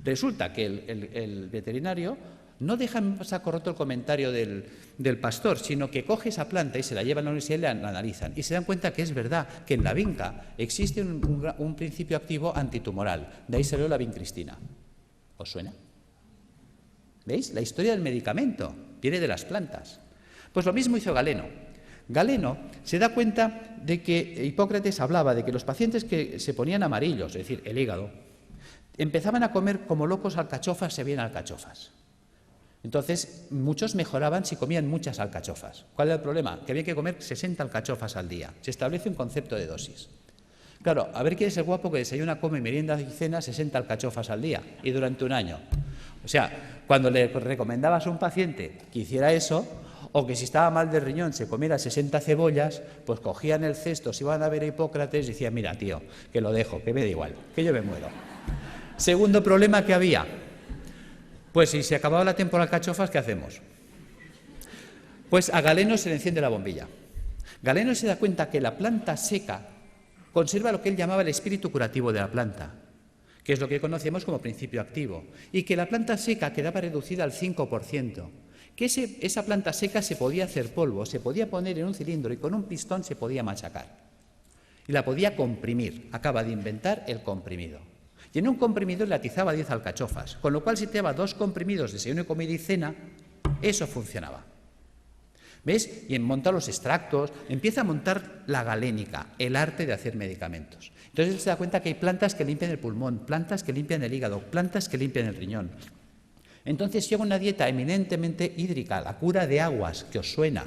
Resulta que el veterinario no deja en saco roto el comentario del pastor, sino que coge esa planta y se la lleva a la universidad y la analizan. Y se dan cuenta que es verdad que en la vinca existe un principio activo antitumoral. De ahí salió la vincristina. ¿Os suena? ¿Veis? La historia del medicamento viene de las plantas. Pues lo mismo hizo Galeno. Galeno se da cuenta de que Hipócrates hablaba de que los pacientes que se ponían amarillos, es decir, el hígado, empezaban a comer como locos alcachofas, se veían alcachofas. Entonces, muchos mejoraban si comían muchas alcachofas. ¿Cuál era el problema? Que había que comer 60 alcachofas al día. Se establece un concepto de dosis. Claro, a ver quién es el guapo que desayuna, come, merienda y cena 60 alcachofas al día y durante un año. O sea, cuando le recomendabas a un paciente que hiciera eso, o que si estaba mal de riñón se comiera 60 cebollas, pues cogían el cesto, se iban a ver a Hipócrates y decían: mira, tío, que lo dejo, que me da igual, que yo me muero. Segundo problema que había: pues si se acababa la temporada de alcachofas, ¿qué hacemos? Pues a Galeno se le enciende la bombilla. Galeno se da cuenta que la planta seca conserva lo que él llamaba el espíritu curativo de la planta, que es lo que conocemos como principio activo, y que la planta seca quedaba reducida al 5%, que esa planta seca se podía hacer polvo, se podía poner en un cilindro y con un pistón se podía machacar. Y la podía comprimir. Acaba de inventar el comprimido. Y en un comprimido le atizaba 10 alcachofas, con lo cual si te daba 2 comprimidos de desayuno, comida y cena, eso funcionaba. ¿Ves? Y en montar los extractos, empieza a montar la galénica, el arte de hacer medicamentos. Entonces él se da cuenta que hay plantas que limpian el pulmón, plantas que limpian el hígado, plantas que limpian el riñón. Entonces, si hago una dieta eminentemente hídrica, la cura de aguas, que os suena,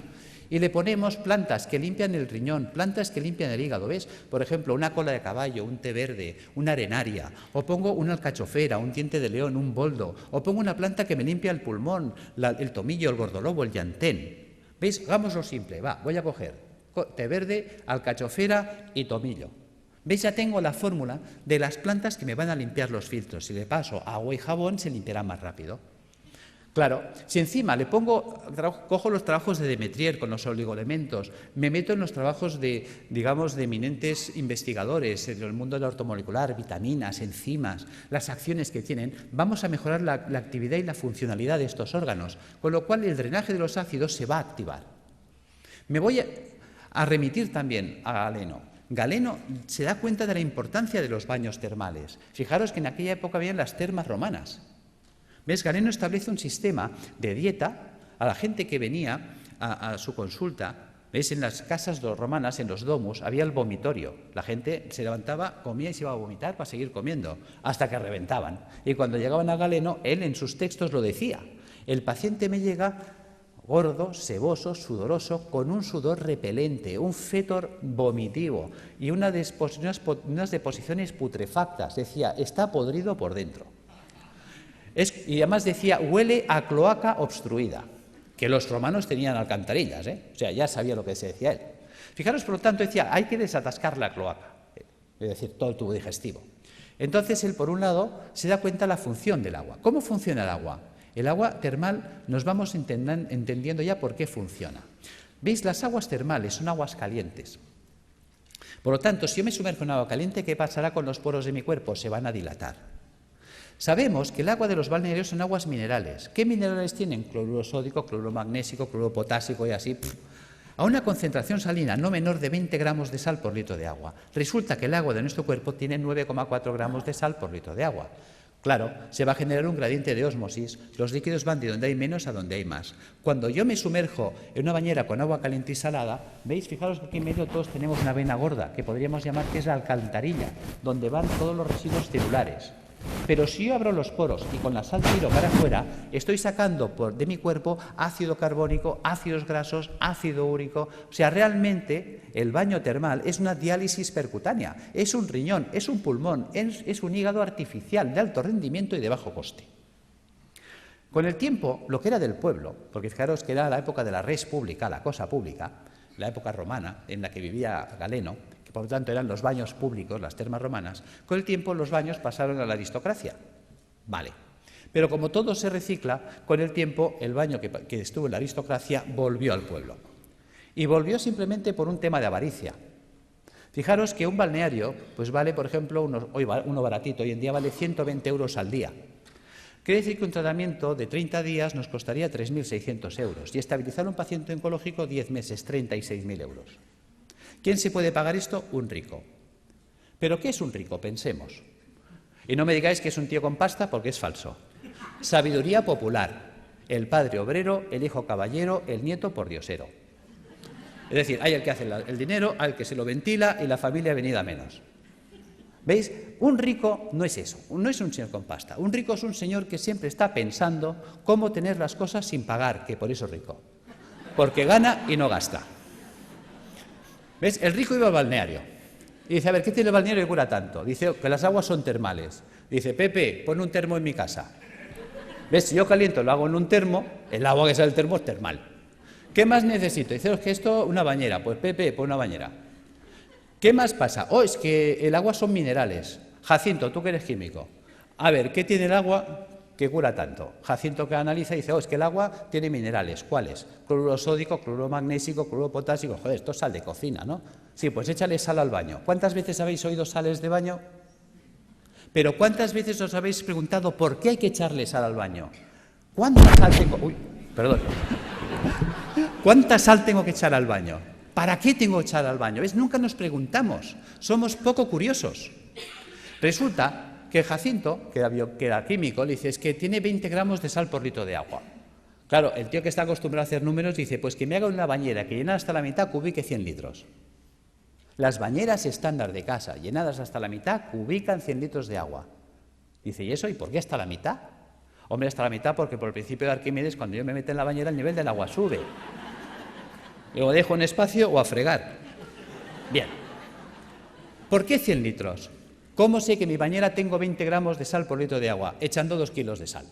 y le ponemos plantas que limpian el riñón, plantas que limpian el hígado, ¿ves? Por ejemplo, una cola de caballo, un té verde, una arenaria, o pongo una alcachofera, un diente de león, un boldo, o pongo una planta que me limpia el pulmón, el tomillo, el gordolobo, el llantén. ¿Veis? Hagámoslo simple, va, voy a coger té verde, alcachofera y tomillo. ¿Veis? Ya tengo la fórmula de las plantas que me van a limpiar los filtros. Si le paso agua y jabón, se limpiará más rápido. Claro, si encima le cojo los trabajos de Demetrier con los oligoelementos, me meto en los trabajos de, digamos, de eminentes investigadores en el mundo de la ortomolecular, vitaminas, enzimas, las acciones que tienen, vamos a mejorar la actividad y la funcionalidad de estos órganos, con lo cual el drenaje de los ácidos se va a activar. Me voy a remitir también a Galeno. Galeno se da cuenta de la importancia de los baños termales. Fijaros que en aquella época habían las termas romanas. ¿Ves? Galeno establece un sistema de dieta a la gente que venía a su consulta. ¿Ves? En las casas romanas, en los domus, había el vomitorio. La gente se levantaba, comía y se iba a vomitar para seguir comiendo, hasta que reventaban. Y cuando llegaban a Galeno, él en sus textos lo decía. El paciente me llega gordo, seboso, sudoroso, con un sudor repelente, un fétor vomitivo y unas deposiciones putrefactas. Decía, está podrido por dentro. Y además decía, huele a cloaca obstruida, que los romanos tenían alcantarillas, o sea, ya sabía lo que se decía él. Fijaros, por lo tanto, decía, hay que desatascar la cloaca, es decir, todo el tubo digestivo. Entonces, él, por un lado, se da cuenta de la función del agua. ¿Cómo funciona el agua? El agua termal nos vamos entendiendo ya por qué funciona. ¿Veis? Las aguas termales son aguas calientes. Por lo tanto, si yo me sumerjo en agua caliente, ¿qué pasará con los poros de mi cuerpo? Se van a dilatar. Sabemos que el agua de los balnearios son aguas minerales. ¿Qué minerales tienen? Cloruro sódico, cloruro magnésico, cloruro potásico y así. A una concentración salina no menor de 20 gramos de sal por litro de agua. Resulta que el agua de nuestro cuerpo tiene 9,4 gramos de sal por litro de agua. Claro, se va a generar un gradiente de ósmosis. Los líquidos van de donde hay menos a donde hay más. Cuando yo me sumerjo en una bañera con agua caliente y salada, ¿veis? Fijaros que aquí en medio todos tenemos una vena gorda, que podríamos llamar que es la alcantarilla, donde van todos los residuos celulares. Pero si yo abro los poros y con la sal tiro para afuera, estoy sacando de mi cuerpo ácido carbónico, ácidos grasos, ácido úrico. O sea, realmente el baño termal es una diálisis percutánea, es un riñón, es un pulmón, es un hígado artificial de alto rendimiento y de bajo coste. Con el tiempo, lo que era del pueblo, porque fijaros que era la época de la res pública, la cosa pública, la época romana en la que vivía Galeno, que por lo tanto eran los baños públicos, las termas romanas, con el tiempo los baños pasaron a la aristocracia. Vale. Pero como todo se recicla, con el tiempo el baño que estuvo en la aristocracia volvió al pueblo. Y volvió simplemente por un tema de avaricia. Fijaros que un balneario pues vale, por ejemplo, uno baratito, hoy en día vale 120 euros al día. Quiere decir que un tratamiento de 30 días nos costaría 3.600 euros y estabilizar a un paciente oncológico 10 meses, 36.000 euros. ¿Quién se puede pagar esto? Un rico. ¿Pero qué es un rico? Pensemos. Y no me digáis que es un tío con pasta porque es falso. Sabiduría popular. El padre obrero, el hijo caballero, el nieto pordiosero. Es decir, hay el que hace el dinero, hay el que se lo ventila y la familia venida menos. ¿Veis? Un rico no es eso, no es un señor con pasta. Un rico es un señor que siempre está pensando cómo tener las cosas sin pagar, que por eso es rico. Porque gana y no gasta. ¿Ves? El rico iba al balneario y dice, a ver, ¿qué tiene el balneario que cura tanto? Dice que las aguas son termales. Dice, Pepe, pon un termo en mi casa. ¿Ves? Si yo caliento, lo hago en un termo, el agua que sale del termo es termal. ¿Qué más necesito? Dice, es que esto, una bañera. Pues Pepe, pon una bañera. ¿Qué más pasa? Oh, es que el agua son minerales. Jacinto, tú que eres químico. A ver, ¿qué tiene el agua que cura tanto? Jacinto que analiza y dice, oh, es que el agua tiene minerales. ¿Cuáles? Cloruro sódico, cloruro magnésico, cloruro potásico. Joder, esto es sal de cocina, ¿no? Sí, pues échale sal al baño. ¿Cuántas veces habéis oído sales de baño? Pero ¿cuántas veces os habéis preguntado por qué hay que echarle sal al baño? ¿Cuánta sal tengo? Uy, perdón. ¿Cuánta sal tengo que echar al baño? ¿Para qué tengo que echar al baño? ¿Ves? Nunca nos preguntamos, somos poco curiosos. Resulta que Jacinto, que era químico, le dice, es que tiene 20 gramos de sal por litro de agua. Claro, el tío que está acostumbrado a hacer números dice, pues que me haga una bañera que llenada hasta la mitad cubique 100 litros. Las bañeras estándar de casa, llenadas hasta la mitad, cubican 100 litros de agua. Dice, ¿y eso? ¿Y por qué hasta la mitad? Hombre, hasta la mitad, porque por el principio de Arquímedes, cuando yo me meto en la bañera, el nivel del agua sube. Lo dejo en espacio o a fregar. Bien. ¿Por qué 100 litros? ¿Cómo sé que en mi bañera tengo 20 gramos de sal por litro de agua? Echando 2 kilos de sal.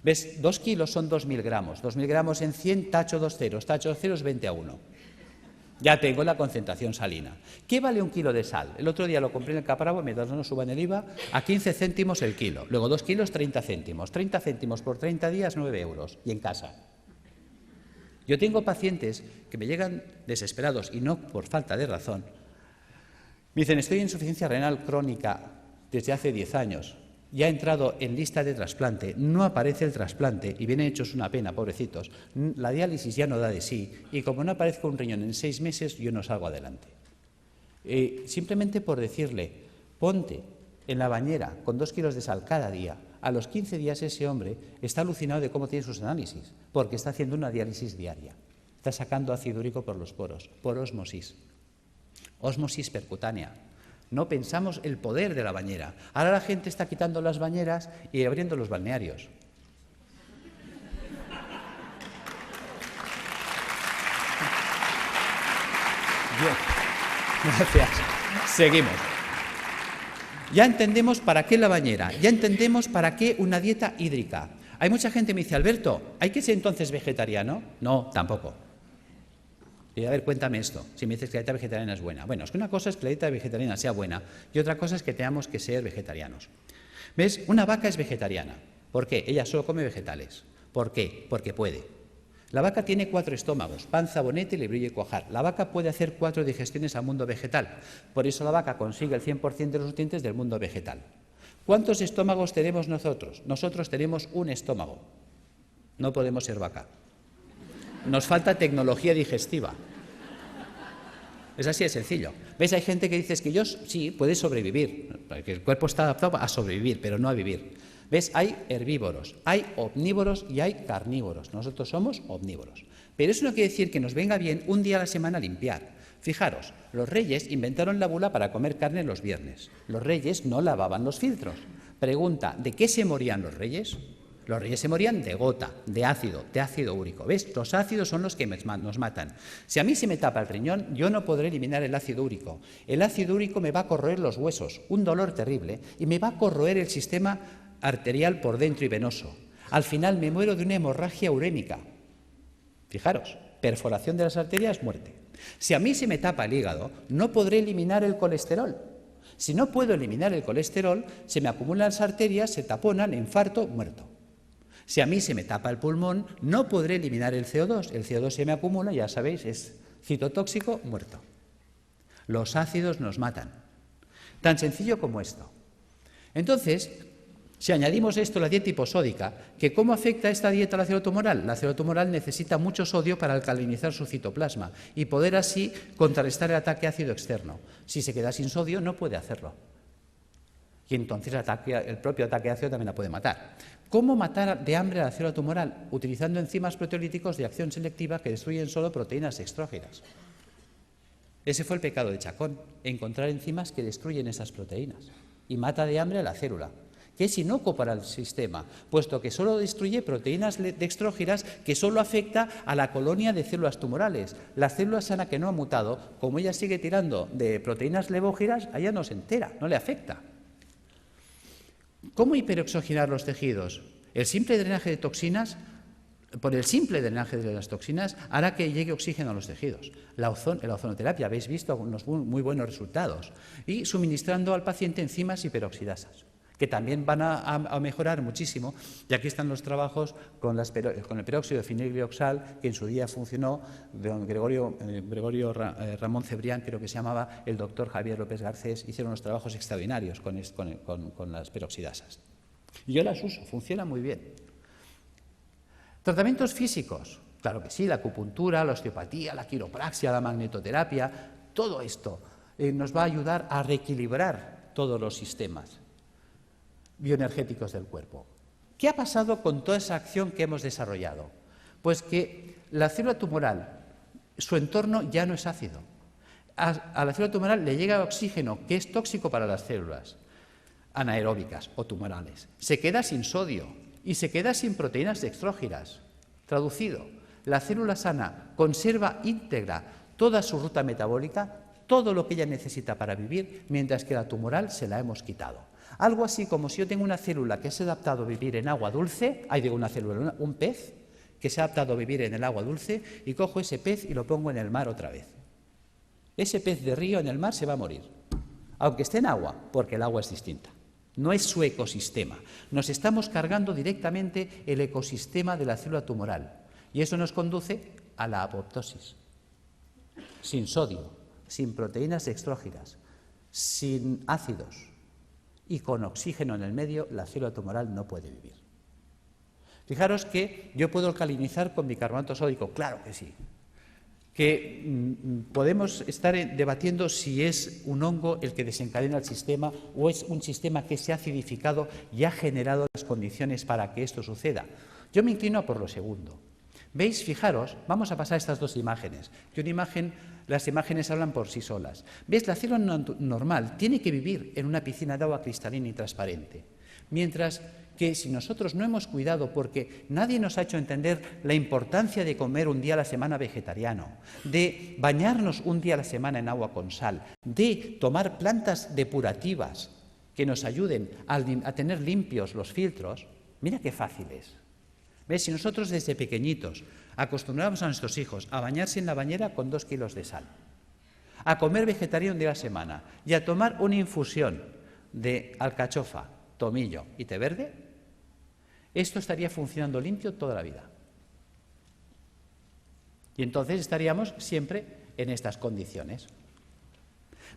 ¿Ves? 2 kilos son 2.000 gramos. 2.000 gramos en 100, tacho 2 ceros. Tacho 2 ceros, 20:1. Ya tengo la concentración salina. ¿Qué vale un kilo de sal? El otro día lo compré en el Capravo, mientras no suban el IVA, a 15 céntimos el kilo. Luego 2 kilos, 30 céntimos. 30 céntimos por 30 días, 9 euros. Y en casa. Yo tengo pacientes que me llegan desesperados, y no por falta de razón. Me dicen, estoy en insuficiencia renal crónica desde hace 10 años. Ya ha entrado en lista de trasplante, no aparece el trasplante y vienen hechos una pena, pobrecitos. La diálisis ya no da de sí y como no aparezca un riñón en 6 meses, yo no salgo adelante. Simplemente por decirle, ponte en la bañera con 2 kilos de sal cada día, a los 15 días ese hombre está alucinado de cómo tiene sus análisis, porque está haciendo una diálisis diaria. Está sacando ácido úrico por los poros, por ósmosis. Ósmosis percutánea. No pensamos el poder de la bañera. Ahora la gente está quitando las bañeras y abriendo los balnearios. Bien. Gracias. Seguimos. Ya entendemos para qué la bañera, ya entendemos para qué una dieta hídrica. Hay mucha gente que me dice, Alberto, ¿hay que ser entonces vegetariano? No, tampoco. Y a ver, cuéntame esto, si me dices que la dieta vegetariana es buena. Bueno, es que una cosa es que la dieta vegetariana sea buena y otra cosa es que tengamos que ser vegetarianos. ¿Ves? Una vaca es vegetariana. ¿Por qué? Ella solo come vegetales. ¿Por qué? Porque puede. La vaca tiene 4 estómagos, panza, bonete, lebrillo y cuajar. La vaca puede hacer 4 digestiones al mundo vegetal. Por eso la vaca consigue el 100% de los nutrientes del mundo vegetal. ¿Cuántos estómagos tenemos nosotros? Nosotros tenemos un estómago. No podemos ser vaca. Nos falta tecnología digestiva. Es así de sencillo. ¿Ves? Hay gente que dice que yo sí, puede sobrevivir, porque el cuerpo está adaptado a sobrevivir, pero no a vivir. ¿Ves? Hay herbívoros, hay omnívoros y hay carnívoros. Nosotros somos omnívoros. Pero eso no quiere decir que nos venga bien un día a la semana limpiar. Fijaros, los reyes inventaron la bula para comer carne los viernes. Los reyes no lavaban los filtros. Pregunta, ¿de qué se morían los reyes? Los reyes se morían de gota, de ácido úrico. ¿Ves? Los ácidos son los que nos matan. Si a mí se me tapa el riñón, yo no podré eliminar el ácido úrico. El ácido úrico me va a corroer los huesos, un dolor terrible, y me va a corroer el sistema arterial por dentro y venoso. Al final me muero de una hemorragia urémica. Fijaros, perforación de las arterias, muerte. Si a mí se me tapa el hígado, no podré eliminar el colesterol. Si no puedo eliminar el colesterol, se me acumulan las arterias, se taponan, infarto, muerto. Si a mí se me tapa el pulmón, no podré eliminar el CO2. El CO2 se me acumula, ya sabéis, es citotóxico, muerto. Los ácidos nos matan. Tan sencillo como esto. Entonces, si añadimos esto a la dieta hiposódica, que ¿cómo afecta esta dieta a la célula tumoral? La célula tumoral necesita mucho sodio para alcalinizar su citoplasma y poder así contrarrestar el ataque ácido externo. Si se queda sin sodio, no puede hacerlo. Y entonces el propio ataque ácido también la puede matar. ¿Cómo matar de hambre a la célula tumoral? Utilizando enzimas proteolíticos de acción selectiva que destruyen solo proteínas extrógenas. Ese fue el pecado de Chacón, encontrar enzimas que destruyen esas proteínas y mata de hambre a la célula, que es inocuo para el sistema, puesto que solo destruye proteínas dextrógenas que solo afecta a la colonia de células tumorales. La célula sana que no ha mutado, como ella sigue tirando de proteínas levógenas, a ella no se entera, no le afecta. ¿Cómo hiperoxigenar los tejidos? El simple drenaje de toxinas, por el simple drenaje de las toxinas, hará que llegue oxígeno a los tejidos. La ozonoterapia, habéis visto unos muy buenos resultados. Y suministrando al paciente enzimas hiperoxidasas, que también van a mejorar muchísimo. Y aquí están los trabajos con el peróxido de fenilglioxal, que en su día funcionó, de Gregorio Ramón Cebrián, creo que se llamaba, el doctor Javier López Garcés, hicieron unos trabajos extraordinarios con las peroxidasas. Y yo las uso, funciona muy bien. Tratamientos físicos, claro que sí, la acupuntura, la osteopatía, la quiropraxia, la magnetoterapia, todo esto nos va a ayudar a reequilibrar todos los sistemas bioenergéticos del cuerpo. ¿Qué ha pasado con toda esa acción que hemos desarrollado? Pues que la célula tumoral, su entorno ya no es ácido. A la célula tumoral le llega oxígeno, que es tóxico para las células. anaeróbicas o tumorales. Se queda sin sodio y se queda sin proteínas dextrógiras. Traducido, la célula sana conserva íntegra toda su ruta metabólica, todo lo que ella necesita para vivir, mientras que la tumoral se la hemos quitado. Algo así como si yo tengo una célula que se ha adaptado a vivir en agua dulce, un pez que se ha adaptado a vivir en el agua dulce, y cojo ese pez y lo pongo en el mar otra vez. Ese pez de río en el mar se va a morir, aunque esté en agua, porque el agua es distinta. No es su ecosistema. Nos estamos cargando directamente el ecosistema de la célula tumoral, y eso nos conduce a la apoptosis. Sin sodio, sin proteínas dextrógiras, sin ácidos y con oxígeno en el medio, la célula tumoral no puede vivir. Fijaros que yo puedo alcalinizar con bicarbonato sódico, claro que sí. Que podemos estar debatiendo si es un hongo el que desencadena el sistema o es un sistema que se ha acidificado y ha generado las condiciones para que esto suceda. Yo me inclino por lo segundo. ¿Veis? Fijaros, vamos a pasar estas dos imágenes. Las imágenes hablan por sí solas. ¿Ves? La célula normal tiene que vivir en una piscina de agua cristalina y transparente. Mientras que si nosotros no hemos cuidado, porque nadie nos ha hecho entender la importancia de comer un día a la semana vegetariano, de bañarnos un día a la semana en agua con sal, de tomar plantas depurativas que nos ayuden a tener limpios los filtros, mira qué fácil es. ¿Ves? Si nosotros desde pequeñitos acostumbramos a nuestros hijos a bañarse en la bañera con 2 kilos de sal, a comer vegetariano un día a la semana y a tomar una infusión de alcachofa, tomillo y té verde, esto estaría funcionando limpio toda la vida. Y entonces estaríamos siempre en estas condiciones.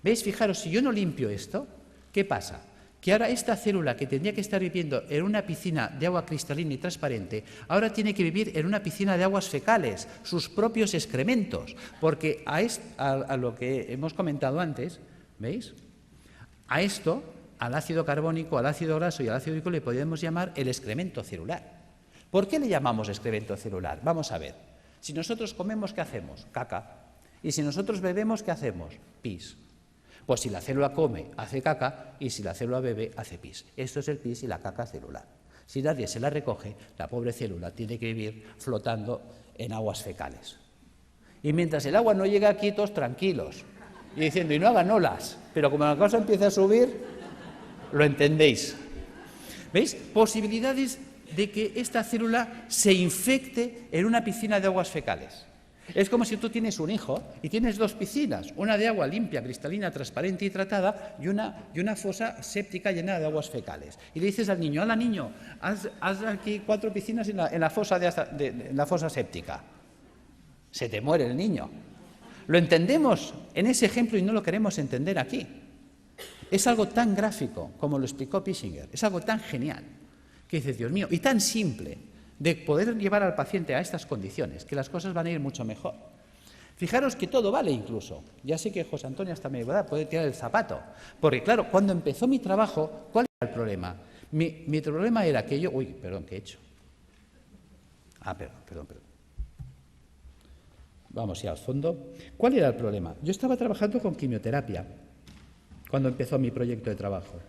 ¿Veis? Fijaros, si yo no limpio esto, ¿qué pasa? Que ahora esta célula que tendría que estar viviendo en una piscina de agua cristalina y transparente, ahora tiene que vivir en una piscina de aguas fecales, sus propios excrementos, porque a lo que hemos comentado antes, ¿veis? A esto, al ácido carbónico, al ácido graso y al ácido úrico le podemos llamar el excremento celular. ¿Por qué le llamamos excremento celular? Vamos a ver. Si nosotros comemos, ¿qué hacemos? Caca. Y si nosotros bebemos, ¿qué hacemos? Pis. Pues si la célula come, hace caca, y si la célula bebe, hace pis. Esto es el pis y la caca celular. Si nadie se la recoge, la pobre célula tiene que vivir flotando en aguas fecales. Y mientras el agua no llega aquí, todos tranquilos, y diciendo, y no hagan olas, pero como la cosa empieza a subir, lo entendéis. ¿Veis? Posibilidades de que esta célula se infecte en una piscina de aguas fecales. Es como si tú tienes un hijo y tienes 2 piscinas, una de agua limpia, cristalina, transparente y tratada y una fosa séptica llena de aguas fecales. Y le dices al niño, ¡hala niño, haz aquí 4 piscinas en la fosa séptica! Se te muere el niño. Lo entendemos en ese ejemplo y no lo queremos entender aquí. Es algo tan gráfico como lo explicó Pischinger, es algo tan genial que dices, Dios mío, y tan simple de poder llevar al paciente a estas condiciones, que las cosas van a ir mucho mejor. Fijaros que todo vale incluso. Ya sé que José Antonio hasta me puede tirar el zapato, porque claro, cuando empezó mi trabajo, ¿cuál era el problema? Mi problema era que yo... Uy, perdón, ¿qué he hecho? Perdón. Vamos ya al fondo. ¿Cuál era el problema? Yo estaba trabajando con quimioterapia cuando empezó mi proyecto de trabajo.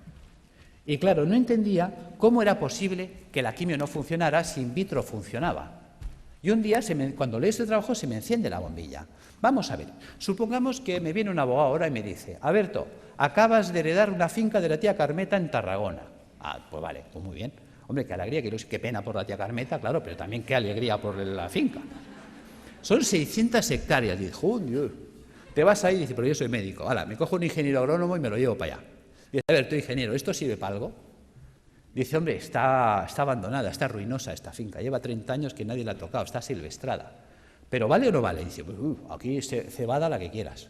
Y claro, no entendía cómo era posible que la quimio no funcionara si in vitro funcionaba. Y un día, cuando leo este trabajo, se me enciende la bombilla. Vamos a ver, supongamos que me viene un abogado ahora y me dice, Alberto, acabas de heredar una finca de la tía Carmeta en Tarragona. Pues vale, pues muy bien. Hombre, qué alegría, qué pena por la tía Carmeta, claro, pero también qué alegría por la finca. Son 600 hectáreas. Y dice, Dios, te vas ahí y dices, pero yo soy médico. Hala, me cojo un ingeniero agrónomo y me lo llevo para allá. Dice, a ver, tú ingeniero, ¿esto sirve para algo? Dice, hombre, está abandonada, está ruinosa esta finca, lleva 30 años que nadie la ha tocado, está silvestrada. ¿Pero vale o no vale? Dice, pues, aquí cebada la que quieras.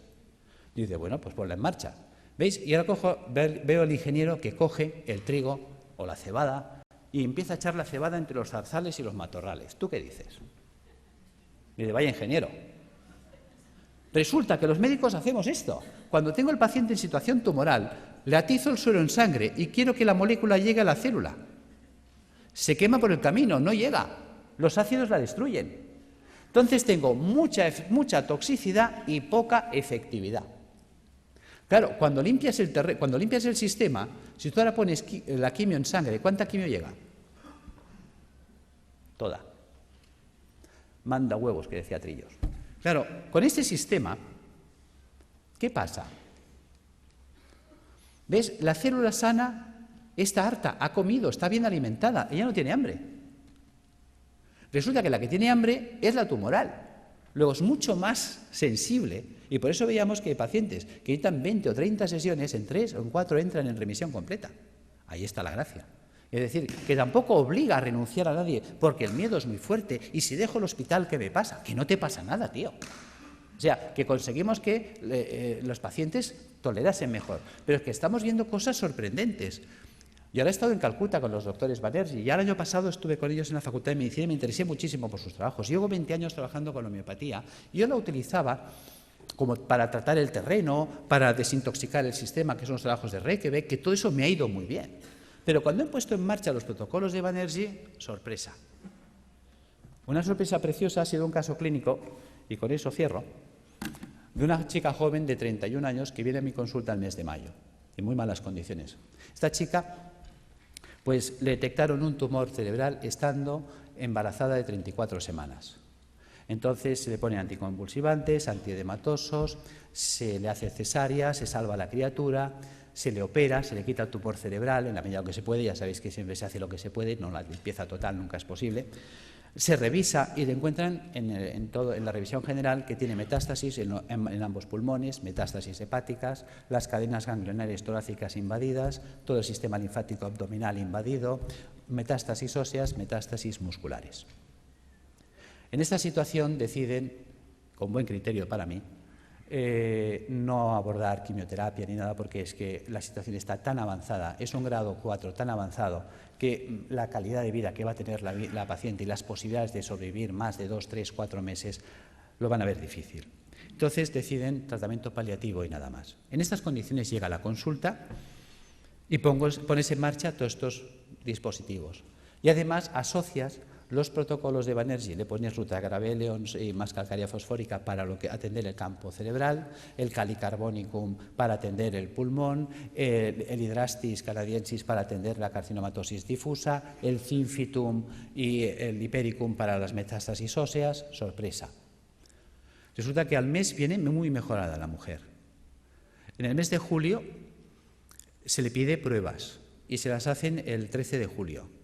Dice, bueno, pues ponla en marcha. ¿Veis? Y ahora veo al ingeniero que coge el trigo o la cebada y empieza a echar la cebada entre los zarzales y los matorrales. ¿Tú qué dices? Dice, vaya ingeniero. Resulta que los médicos hacemos esto. Cuando tengo al paciente en situación tumoral, le atizo el suero en sangre y quiero que la molécula llegue a la célula. Se quema por el camino, no llega. Los ácidos la destruyen. Entonces tengo mucha toxicidad y poca efectividad. Claro, cuando limpias el sistema, si tú ahora pones la quimio en sangre, ¿cuánta quimio llega? Toda. Manda huevos, que decía Trillos. Claro, con este sistema, ¿qué pasa? ¿Ves? La célula sana está harta, ha comido, está bien alimentada, ella no tiene hambre. Resulta que la que tiene hambre es la tumoral. Luego es mucho más sensible y por eso veíamos que hay pacientes que necesitan 20 o 30 sesiones, en 3 o en 4 entran en remisión completa. Ahí está la gracia. Es decir, que tampoco obliga a renunciar a nadie porque el miedo es muy fuerte y si dejo el hospital, ¿qué me pasa? Que no te pasa nada, tío. O sea, que conseguimos que los pacientes tolerasen mejor. Pero es que estamos viendo cosas sorprendentes. Yo ahora he estado en Calcuta con los doctores Banerjee y ya el año pasado estuve con ellos en la Facultad de Medicina y me interesé muchísimo por sus trabajos. Llevo 20 años trabajando con homeopatía y yo la utilizaba como para tratar el terreno, para desintoxicar el sistema, que son los trabajos de Reykjavik, que todo eso me ha ido muy bien. Pero cuando he puesto en marcha los protocolos de Banerjee, sorpresa. Una sorpresa preciosa ha sido un caso clínico, y con eso cierro, de una chica joven de 31 años que viene a mi consulta el mes de mayo, en muy malas condiciones. Esta chica, pues le detectaron un tumor cerebral estando embarazada de 34 semanas. Entonces se le ponen anticonvulsivantes, antiedematosos, se le hace cesárea, se salva a la criatura, se le opera, se le quita el tumor cerebral en la medida que se puede, ya sabéis que siempre se hace lo que se puede, no la limpieza total nunca es posible. Se revisa y le encuentran en la revisión general que tiene metástasis en ambos pulmones, metástasis hepáticas, las cadenas ganglionares torácicas invadidas, todo el sistema linfático abdominal invadido, metástasis óseas, metástasis musculares. En esta situación deciden, con buen criterio para mí, no abordar quimioterapia ni nada porque es que la situación está tan avanzada, es un grado 4 tan avanzado que la calidad de vida que va a tener la paciente y las posibilidades de sobrevivir más de 2, 3, 4 meses lo van a ver difícil. Entonces deciden tratamiento paliativo y nada más. En estas condiciones llega la consulta y pones en marcha todos estos dispositivos. Y además asocias los protocolos de Banerjee, le pones rutagraphelicum y más calcárea fosfórica para atender el campo cerebral, el calicarbonicum para atender el pulmón, el hidrastis canadiensis para atender la carcinomatosis difusa, el zinfitum y el hipericum para las metástasis óseas. Sorpresa. Resulta que al mes viene muy mejorada la mujer. En el mes de julio se le pide pruebas y se las hacen el 13 de julio.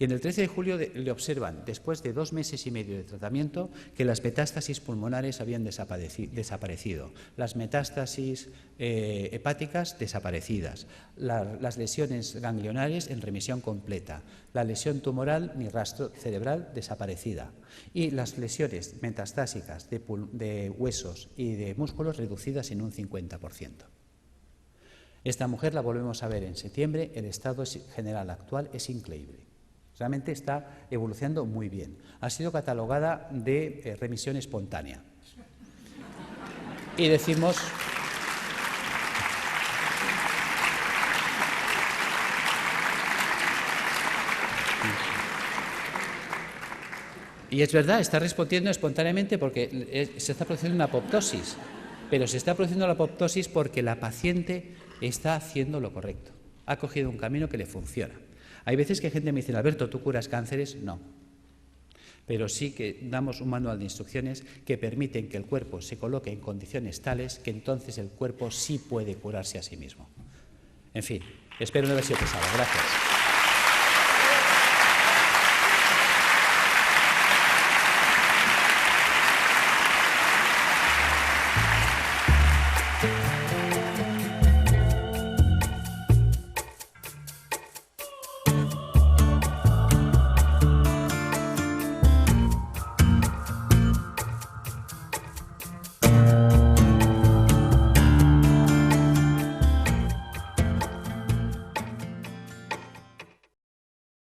Y en el 13 de julio le observan, después de 2 meses y medio de tratamiento, que las metástasis pulmonares habían desaparecido, las metástasis hepáticas desaparecidas, las lesiones ganglionares en remisión completa, la lesión tumoral ni rastro cerebral desaparecida y las lesiones metastásicas de huesos y de músculos reducidas en un 50%. Esta mujer la volvemos a ver en septiembre, el estado general actual es increíble. Realmente está evolucionando muy bien. Ha sido catalogada de remisión espontánea. Y decimos... Y es verdad, está respondiendo espontáneamente porque se está produciendo una apoptosis. Pero se está produciendo la apoptosis porque la paciente está haciendo lo correcto. Ha cogido un camino que le funciona. Hay veces que gente me dice, Alberto, ¿tú curas cánceres? No. Pero sí que damos un manual de instrucciones que permiten que el cuerpo se coloque en condiciones tales que entonces el cuerpo sí puede curarse a sí mismo. En fin, espero no haber sido pesado. Gracias.